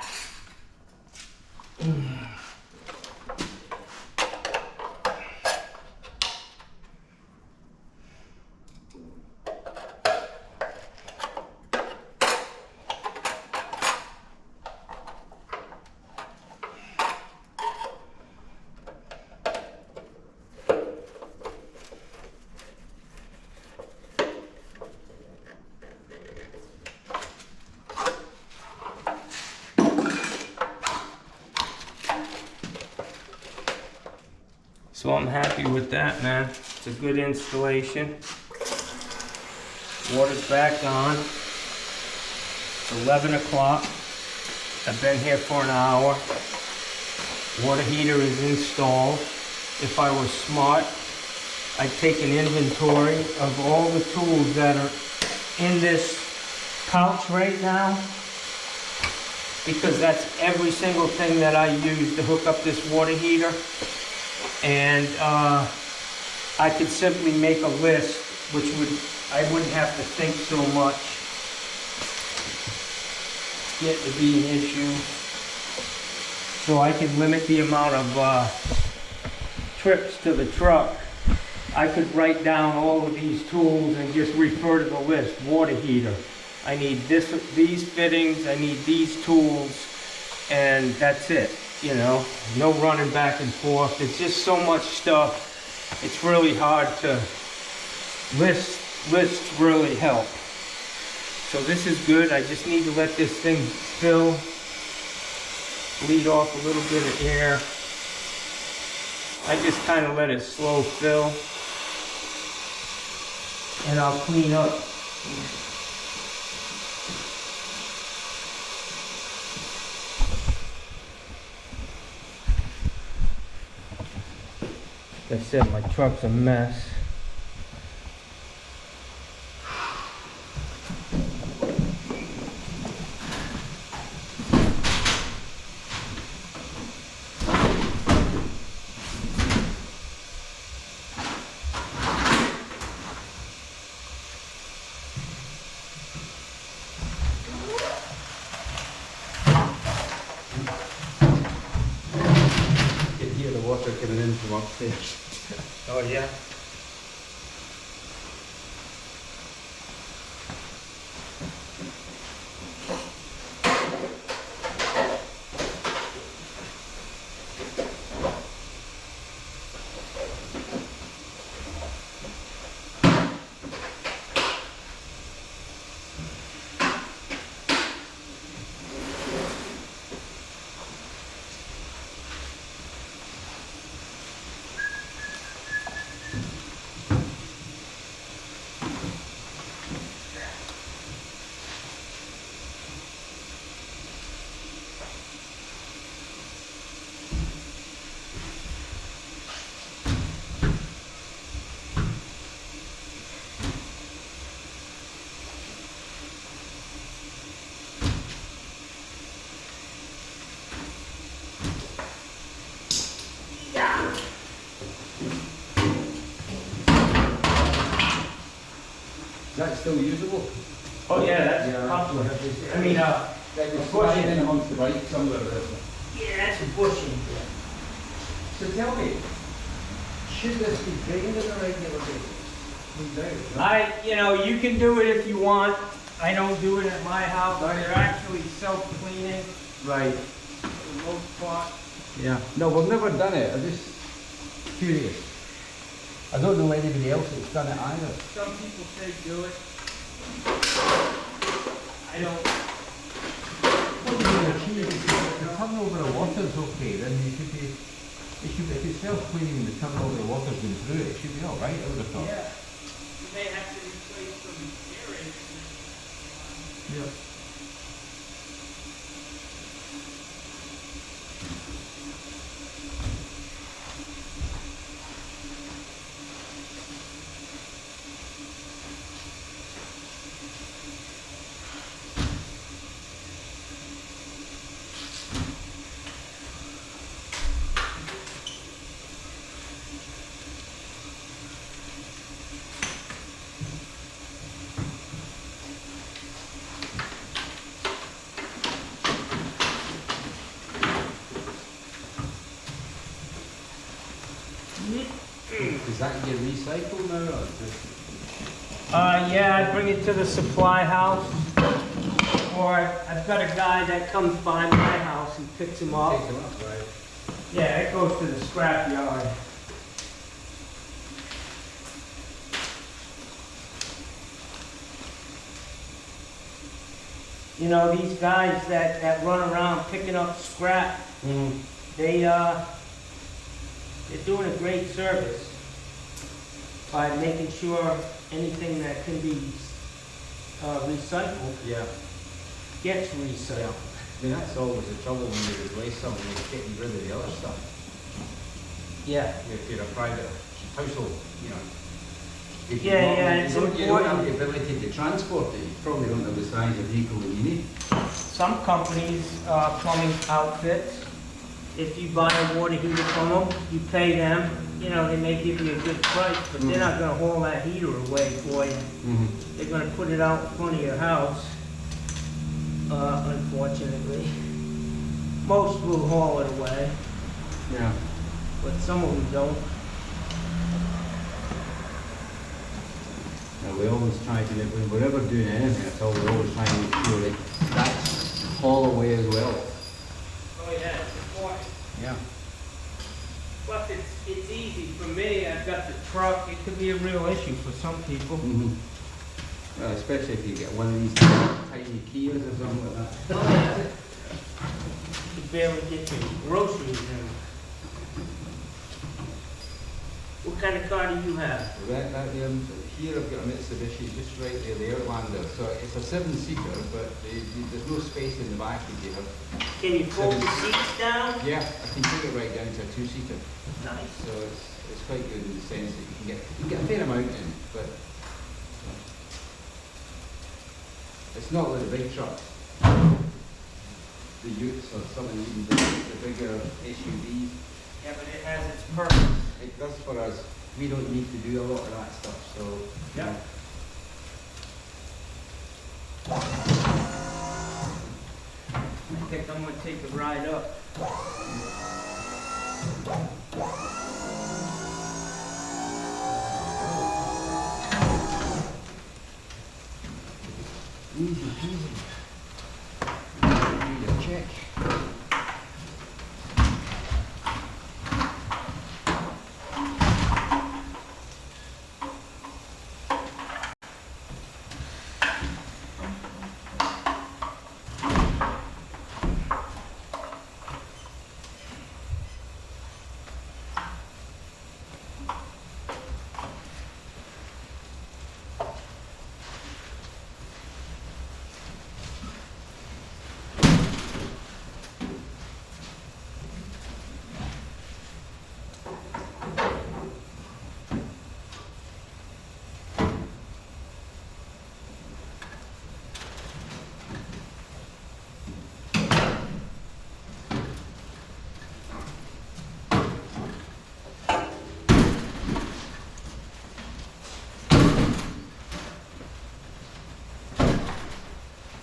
[SPEAKER 1] So I'm happy with that, man. It's a good installation. Water's back on. It's 11 o'clock. I've been here for an hour. Water heater is installed. If I was smart, I'd take an inventory of all the tools that are in this pouch right now. because that's every single thing that I use to hook up this water heater. And I could simply make a list, which I wouldn't have to think so much. Get to be an issue. So I could limit the amount of trips to the truck. I could write down all of these tools and just refer to the list. Water heater. I need these fittings, I need these tools, and that's it. You know, no running back and forth. It's just so much stuff. It's really hard to lists really help. So this is good. I just need to let this thing fill, bleed off a little bit of air. I just kind of let it slow fill, and I'll clean up. Like I said, my truck's a mess.
[SPEAKER 2] You can hear the water coming in from upstairs.
[SPEAKER 1] Oh yeah?
[SPEAKER 2] Is that still usable?
[SPEAKER 1] Oh yeah, that's comfortable. I mean,
[SPEAKER 2] Like
[SPEAKER 1] a
[SPEAKER 2] sliding
[SPEAKER 1] bushing.
[SPEAKER 2] in amongst the bike somewhere.
[SPEAKER 1] Yeah, that's a bushing.
[SPEAKER 2] So tell me, should this be drained on a regular basis?
[SPEAKER 1] You know, you can do it if you want. I don't do it at my house. They're actually self-cleaning
[SPEAKER 2] Right.
[SPEAKER 1] for the most part.
[SPEAKER 2] Yeah. No, we've never done it. I'm just curious. I don't know anybody else that's done it either.
[SPEAKER 1] Some people say do it. I don't.
[SPEAKER 2] If the turnover of water's okay, then you should be, if it's self-cleaning and the turnover of water's been through it, it should be alright, I would have thought.
[SPEAKER 1] Yeah. You may have to replace some aerators.
[SPEAKER 2] Yeah. Does that get recycled now or just?
[SPEAKER 1] Yeah, I bring it to the supply house. Or I've got a guy that comes by my house and picks them up.
[SPEAKER 2] Takes them up, right?
[SPEAKER 1] Yeah, it goes to the scrap yard. You know, these guys that run around picking up scrap, they're doing a great service by making sure anything that can be recycled
[SPEAKER 2] Yeah.
[SPEAKER 1] gets recycled.
[SPEAKER 2] I mean, that's always the trouble when you replace something, is getting rid of the other stuff.
[SPEAKER 1] Yeah.
[SPEAKER 2] If you're a private household, you know, If
[SPEAKER 1] Yeah,
[SPEAKER 2] you
[SPEAKER 1] yeah, it's
[SPEAKER 2] you don't have
[SPEAKER 1] important.
[SPEAKER 2] the ability to transport it, you probably don't have the size of vehicle that you need.
[SPEAKER 1] Some companies, plumbing outfits, if you buy a water heater from them, you pay them, you know, they may give you a good price, but they're not gonna haul that heater away for you. They're gonna put it out in front of your house, unfortunately. Most will haul it away,
[SPEAKER 2] Yeah.
[SPEAKER 1] but some of them don't.
[SPEAKER 2] Now, we always try to, when we're ever doing anything at all, we always try and make sure that that's haul away as well.
[SPEAKER 1] Oh yeah, it's important.
[SPEAKER 2] Yeah.
[SPEAKER 1] Plus, it's easy for me, I've got the truck, it could be a real issue for some people.
[SPEAKER 2] Well, especially if you get one of these tiny Kias or something like that.
[SPEAKER 1] Oh yeah. You can barely get your groceries in. What kind of car do you have?
[SPEAKER 2] Here I've got a Mitsubishi, just right there, the Outlander. So it's a 7-seater, but there's no space in the back of here.
[SPEAKER 1] Can you fold the seats down?
[SPEAKER 2] Yeah, I can take it right down to a 2-seater.
[SPEAKER 1] Nice.
[SPEAKER 2] So it's quite good in the sense that you can get a fair amount in, but it's not like the big trucks, the Utes or something even the bigger SUVs.
[SPEAKER 1] Yeah, but it has its purpose.
[SPEAKER 2] It does for us. We don't need to do a lot of that stuff, so
[SPEAKER 1] Yeah. I think I'm gonna take a ride up.
[SPEAKER 2] Easy peasy. Need a check.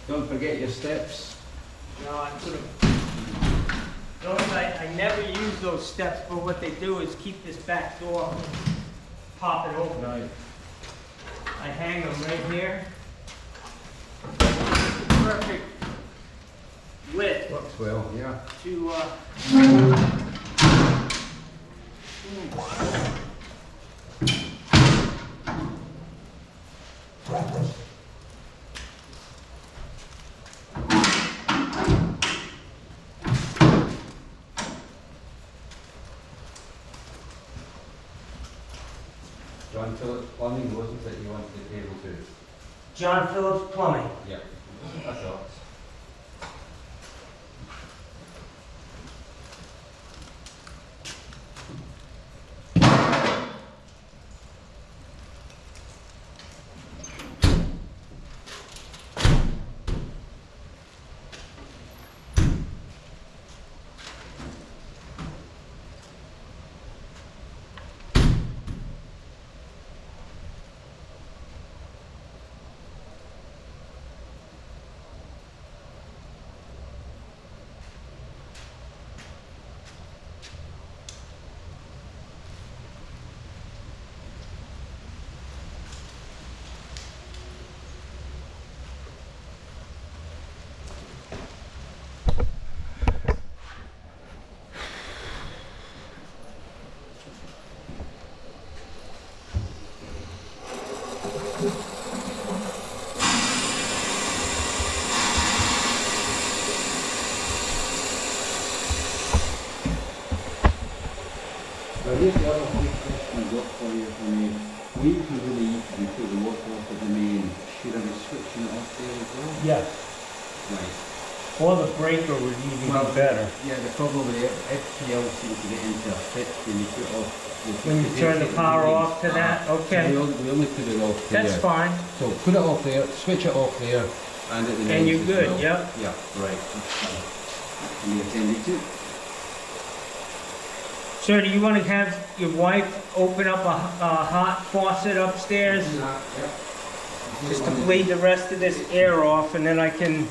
[SPEAKER 2] Don't forget your steps.
[SPEAKER 1] No, I could have. Notice I never use those steps, but what they do is keep this back door popping open.
[SPEAKER 2] Right.
[SPEAKER 1] I hang them right here. Perfect width
[SPEAKER 2] Works well, yeah.
[SPEAKER 1] to,
[SPEAKER 2] John Phillips Plumbing, wasn't it you wanted the cable to?
[SPEAKER 1] John Phillips Plumbing.
[SPEAKER 2] Yeah. That's all. Now here's the other big question I've got for you. I mean, we usually you take the water off of the main. Should I be switching it off there as well?
[SPEAKER 1] Yes.
[SPEAKER 2] Right.
[SPEAKER 1] Or the breaker would even be better.
[SPEAKER 2] Yeah, the problem with the FPL seems to get into a fit when you put off.
[SPEAKER 1] When you turn the power off to that, okay.
[SPEAKER 2] So we only put it off there.
[SPEAKER 1] That's fine.
[SPEAKER 2] So put it off there, switch it off there, and at the
[SPEAKER 1] And you're
[SPEAKER 2] as
[SPEAKER 1] good,
[SPEAKER 2] well.
[SPEAKER 1] yep.
[SPEAKER 2] Yeah, right. That's fine. And you attended to.
[SPEAKER 1] Sir, do you want to have your wife open up a hot faucet upstairs? Just to bleed the rest of this air off, and then I can...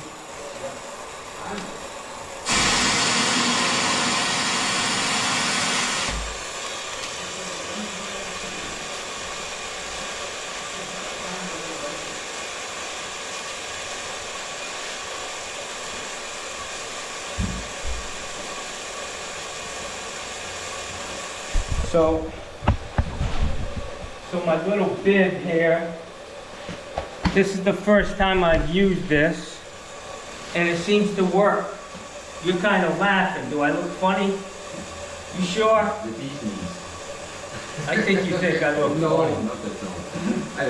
[SPEAKER 1] So my little bib here, this is the first time I've used this, and it seems to work. You're kind of laughing. Do I look funny? You sure?
[SPEAKER 2] The bee's knees.
[SPEAKER 1] I think you think I look
[SPEAKER 2] No,
[SPEAKER 1] funny.
[SPEAKER 2] not at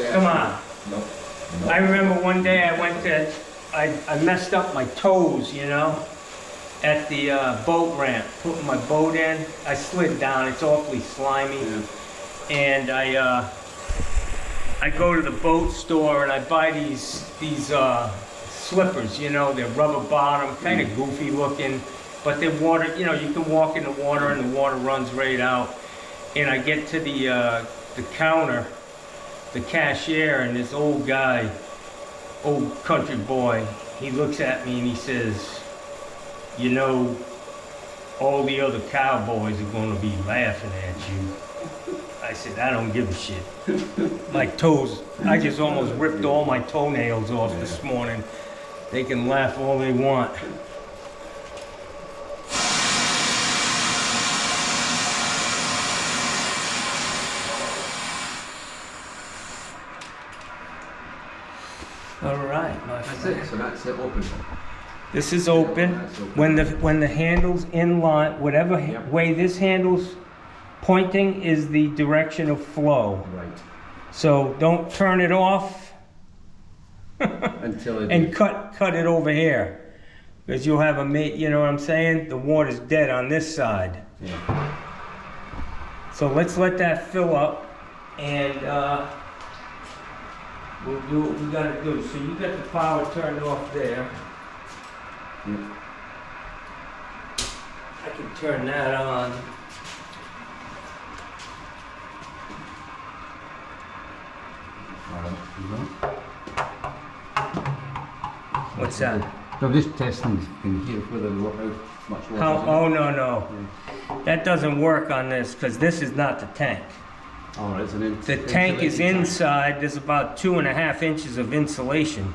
[SPEAKER 2] all.
[SPEAKER 1] Come on.
[SPEAKER 2] No.
[SPEAKER 1] I remember one day I messed up my toes, you know, at the boat ramp, putting my boat in. I slid down, it's awfully slimy.
[SPEAKER 2] Yeah.
[SPEAKER 1] And I go to the boat store and I buy these slippers, you know, they're rubber bottom, kind of goofy looking, but they're water, you know, you can walk in the water and the water runs right out. And I get to the counter, the cashier, and this old guy, old country boy, he looks at me and he says, you know, all the other cowboys are going to be laughing at you. I said, I don't give a shit. My toes, I just almost ripped all my toenails off this morning. They can laugh all they want. All right, my
[SPEAKER 2] That's
[SPEAKER 1] friend.
[SPEAKER 2] it. So that's it. Open.
[SPEAKER 1] This is open. When the handle's in line, whatever
[SPEAKER 2] Yep.
[SPEAKER 1] way this handle's pointing is the direction of flow.
[SPEAKER 2] Right.
[SPEAKER 1] So don't turn it off
[SPEAKER 2] Until it.
[SPEAKER 1] and cut it over here, because you'll have you know what I'm saying? The water's dead on this side.
[SPEAKER 2] Yeah.
[SPEAKER 1] So let's let that fill up, and we'll do what we gotta do. So you got the power turned off there.
[SPEAKER 2] Yep.
[SPEAKER 1] I can turn that on. What's that?
[SPEAKER 2] I'm just testing. Can you hear whether the water, how much water?
[SPEAKER 1] How,
[SPEAKER 2] is in
[SPEAKER 1] oh, no. That doesn't work on this, because this is not the tank.
[SPEAKER 2] it? Oh, it's an
[SPEAKER 1] The tank is inside. There's about 2.5 inches of insulation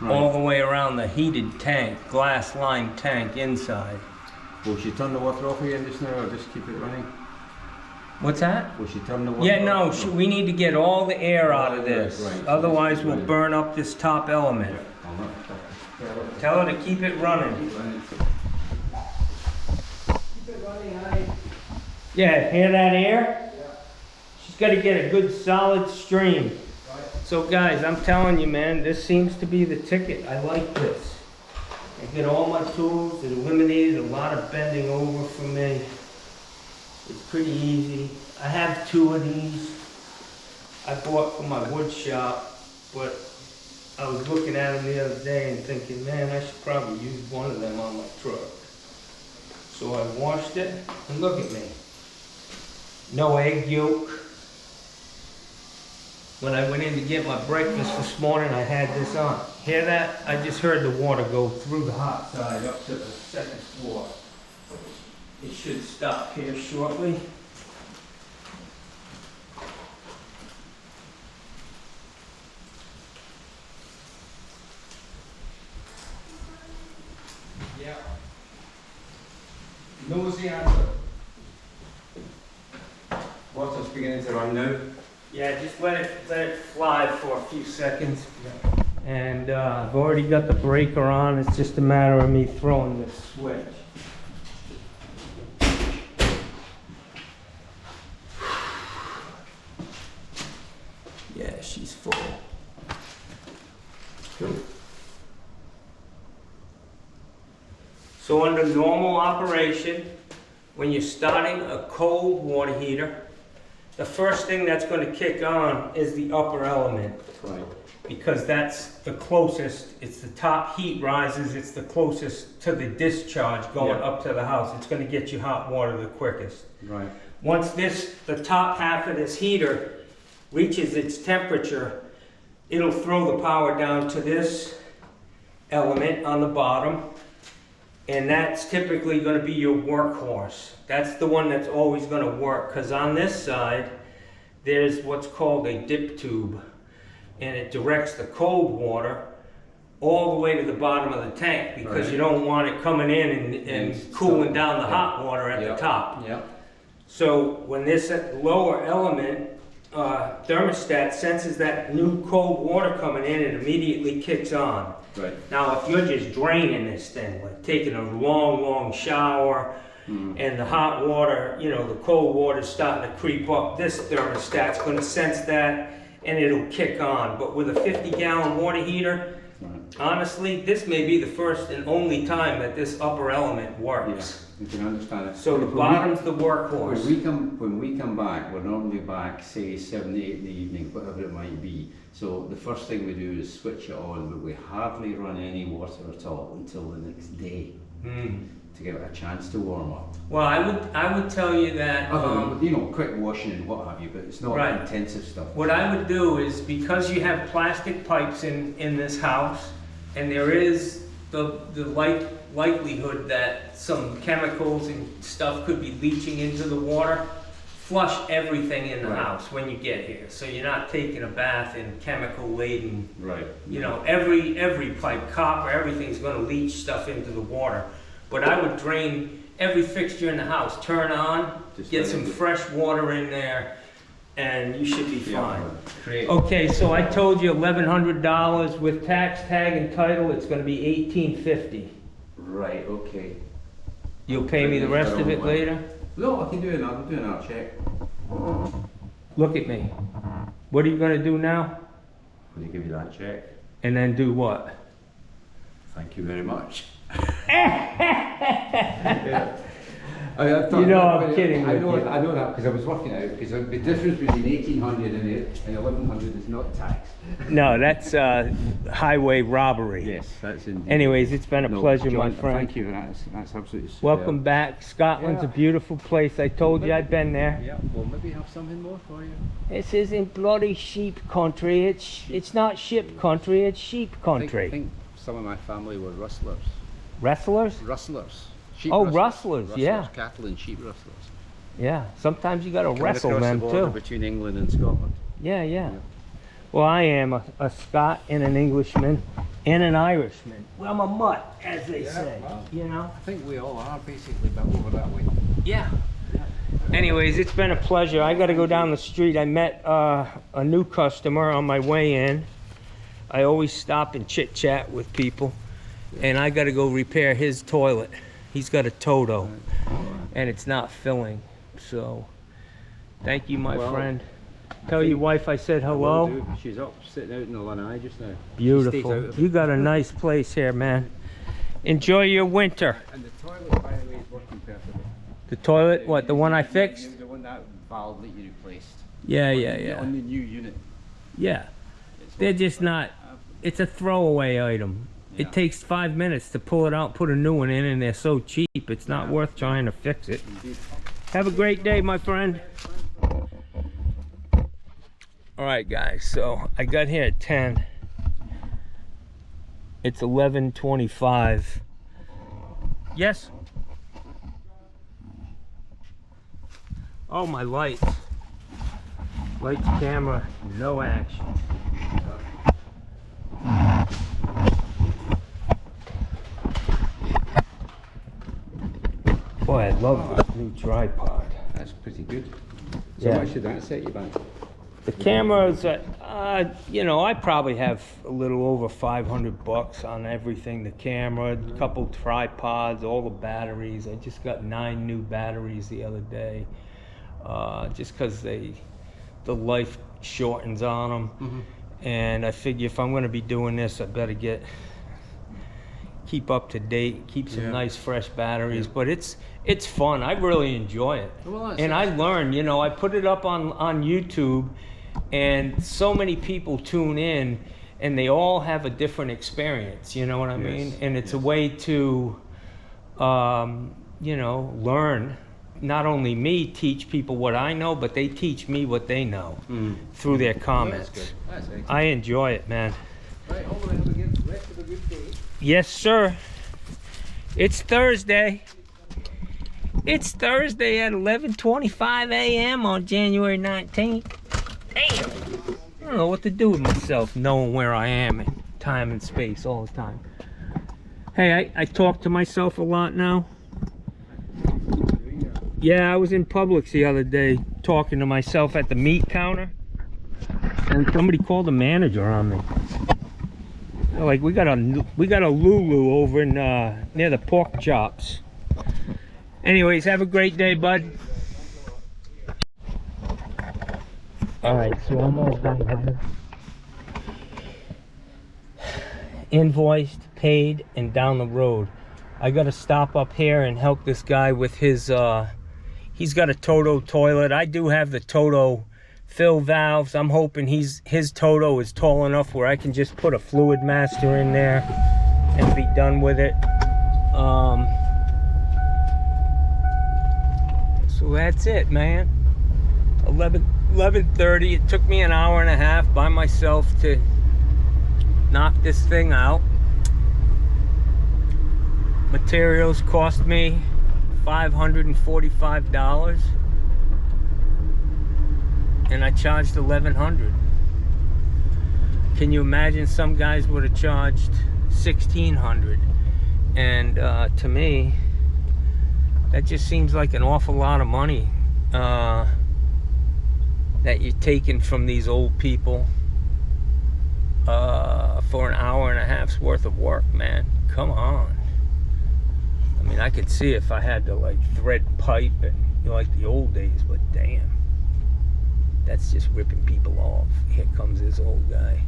[SPEAKER 1] all the way around the heated tank, glass lined tank inside.
[SPEAKER 2] Will she turn the water off again just now, or just keep it running?
[SPEAKER 1] What's that?
[SPEAKER 2] Will she turn the water
[SPEAKER 1] Yeah, no,
[SPEAKER 2] off?
[SPEAKER 1] we need to get all the air out of
[SPEAKER 2] Right,
[SPEAKER 1] this.
[SPEAKER 2] right.
[SPEAKER 1] Otherwise, we'll burn up this top element. Tell her to keep it running.
[SPEAKER 3] Keep it running, honey.
[SPEAKER 1] Yeah, hear that air? She's got to get a good solid stream. So guys, I'm telling you, man, this seems to be the ticket. I like this. I get all my tools. It eliminated a lot of bending over for me. It's pretty easy. I have 2 of these I bought from my wood shop, but I was looking at them the other day and thinking, man, I should probably use one of them on my truck. So I washed it, and look at me. No egg yolk. When I went in to get my breakfast this morning, I had this on. Hear that? I just heard the water go through the hot side up to the 2nd floor. It should stop here shortly. Yeah. Nosy answer.
[SPEAKER 2] Water's beginning to run now.
[SPEAKER 1] Yeah, just let it fly for a few seconds. And I've already got the breaker on. It's just a matter of me throwing this switch. Yeah, she's full.
[SPEAKER 2] Cool.
[SPEAKER 1] So under normal operation, when you're starting a cold water heater, the first thing that's going to kick on is the upper element.
[SPEAKER 2] Right.
[SPEAKER 1] Because that's the closest, it's the top heat rises, it's the closest to the discharge going up to the house. It's going to get you hot water the quickest.
[SPEAKER 2] Right.
[SPEAKER 1] Once the top half of this heater reaches its temperature, it'll throw the power down to this element on the bottom, and that's typically going to be your workhorse. That's the one that's always going to work, because on this side there's what's called a dip tube, and it directs the cold water all the way to the bottom of the tank, because you don't want it coming in and cooling down the hot water at the top. So when this lower element thermostat senses that new cold water coming in, it immediately kicks on.
[SPEAKER 2] Right.
[SPEAKER 1] Now, if you're just draining this thing, like taking a long shower, and the hot water, you know, the cold water's starting to creep up, this thermostat's going to sense that, and it'll kick on. But with a 50-gallon water heater, honestly, this may be the first and only time that this upper element works.
[SPEAKER 2] You can understand it.
[SPEAKER 1] So the bottom's the workhorse.
[SPEAKER 2] When we come back, we're normally back, say 7 to 8 in the evening, whatever it might be. So the first thing we do is switch it on, but we hardly run any water at all until the next day to give it a chance to warm up.
[SPEAKER 1] Well, I would tell you that
[SPEAKER 2] you know, quick washing and what have you, but it's not intensive stuff.
[SPEAKER 1] What I would do is, because you have plastic pipes in this house, and there is the likelihood that some chemicals and stuff could be leaching into the water, flush everything in the house when you get here, so you're not taking a bath in chemical laden. You know, every pipe, copper, everything's going to leach stuff into the water. But I would drain every fixture in the house, turn on, get some fresh water in there, and you should be fine. Okay, so I told you $1,100 with tax, tag, and title. It's going to be $1,850.
[SPEAKER 2] Right. Okay.
[SPEAKER 1] You'll pay me the rest of it later?
[SPEAKER 2] No, I can do another check.
[SPEAKER 1] Look at me. What are you going to do now?
[SPEAKER 2] Will you give you that check?
[SPEAKER 1] And then do what?
[SPEAKER 2] Thank you very much.
[SPEAKER 1] You know I'm kidding with you.
[SPEAKER 2] I know that because I was working out, because the difference between 1,800 and 1,100 is not tax.
[SPEAKER 1] No, that's highway robbery.
[SPEAKER 2] Yes, that's indeed.
[SPEAKER 1] Anyways, it's been a pleasure,
[SPEAKER 2] John,
[SPEAKER 1] my friend.
[SPEAKER 2] Thank you, that's absolutely superb.
[SPEAKER 1] Welcome back. Scotland's a beautiful place. I told you I'd been there.
[SPEAKER 2] Yeah, we'll maybe have something more for you.
[SPEAKER 1] This isn't bloody sheep country. It's not ship country, it's sheep country.
[SPEAKER 2] I think some of my family were rustlers.
[SPEAKER 1] Rustlers?
[SPEAKER 2] Rustlers. Sheep
[SPEAKER 1] Oh,
[SPEAKER 2] rustlers.
[SPEAKER 1] rustlers, yeah.
[SPEAKER 2] Cattle and sheep rustlers.
[SPEAKER 1] Yeah, sometimes you gotta wrestle them
[SPEAKER 2] across the border
[SPEAKER 1] too.
[SPEAKER 2] between England and Scotland.
[SPEAKER 1] Yeah. Well, I am a Scot and an Englishman and an Irishman. Well, I'm a mutt, as they say,
[SPEAKER 2] well,
[SPEAKER 1] you know?
[SPEAKER 2] I think we all are basically, but over that way.
[SPEAKER 1] Yeah. Anyways, it's been a pleasure. I gotta go down the street. I met a new customer on my way in. I always stop and chit chat with people, and I gotta go repair his toilet. He's got a Toto, and it's not filling. So, thank you, my friend. Tell your wife I said hello.
[SPEAKER 2] She's up sitting out in the lanai just now.
[SPEAKER 1] Beautiful. You got a nice place here, man. Enjoy your winter.
[SPEAKER 2] And the toilet, by the way, is working perfectly.
[SPEAKER 1] The toilet, what, the one I fixed?
[SPEAKER 2] The one, that valve that you replaced.
[SPEAKER 1] Yeah.
[SPEAKER 2] On the new unit.
[SPEAKER 1] Yeah. They're just not, it's a throwaway item.
[SPEAKER 2] Yeah.
[SPEAKER 1] It takes 5 minutes to pull it out, put a new one in, and they're so cheap, it's not worth trying to fix it.
[SPEAKER 2] Indeed.
[SPEAKER 1] Have a great day, my friend. All right, guys, so I got here at 10. It's 11:25. Yes? Oh, my lights. Lights, camera, no action. Boy, I love this new tripod.
[SPEAKER 2] That's pretty good. So
[SPEAKER 1] Yeah.
[SPEAKER 2] much did that set you back?
[SPEAKER 1] The cameras, you know, I probably have a little over $500 on everything. The camera, a couple tripods, all the batteries. I just got 9 new batteries the other day, just because the life shortens on them. And I figure if I'm going to be doing this, I better get keep up to date, keep some
[SPEAKER 2] Yeah.
[SPEAKER 1] nice fresh batteries.
[SPEAKER 2] Yeah.
[SPEAKER 1] But it's fun. I really enjoy it.
[SPEAKER 2] Well, that's
[SPEAKER 1] And
[SPEAKER 2] it.
[SPEAKER 1] I learn, you know, I put it up on YouTube, and so many people tune in, and they all have a different experience, you know what I
[SPEAKER 2] Yes,
[SPEAKER 1] mean? And it's a
[SPEAKER 2] yes.
[SPEAKER 1] way to, you know, learn. Not only me teach people what I know, but they teach me what they know through their comments.
[SPEAKER 2] That's good. That's excellent.
[SPEAKER 1] I enjoy it, man.
[SPEAKER 2] Right, all right, have a good rest of a good day.
[SPEAKER 1] Yes, sir. It's Thursday. It's Thursday at 11:25 a.m. on January 19th. Damn. I don't know what to do with myself knowing where I am in time and space all the time. Hey, I talk to myself a lot now. Yeah, I was in Publix the other day talking to myself at the meat counter, and somebody called the manager on me. They're like, we got a Lulu over in near the pork chops. Anyways, have a great day, bud. All right, so I'm all done. Invoiced, paid, and down the road. I got to stop up here and help this guy with his. He's got a Toto toilet. I do have the Toto fill valves. I'm hoping his Toto is tall enough where I can just put a fluid master in there and be done with it. So that's it, man. 11:30. It took me an hour and a half by myself to knock this thing out. Materials cost me $545, and I charged $1,100. Can you imagine? Some guys would have charged $1,600, and to me, that just seems like an awful lot of money that you're taking from these old people for an hour and a half's worth of work, man. Come on. I mean, I could see if I had to like thread pipe and, you know, like the old days, but damn, that's just ripping people off. Here comes this old guy.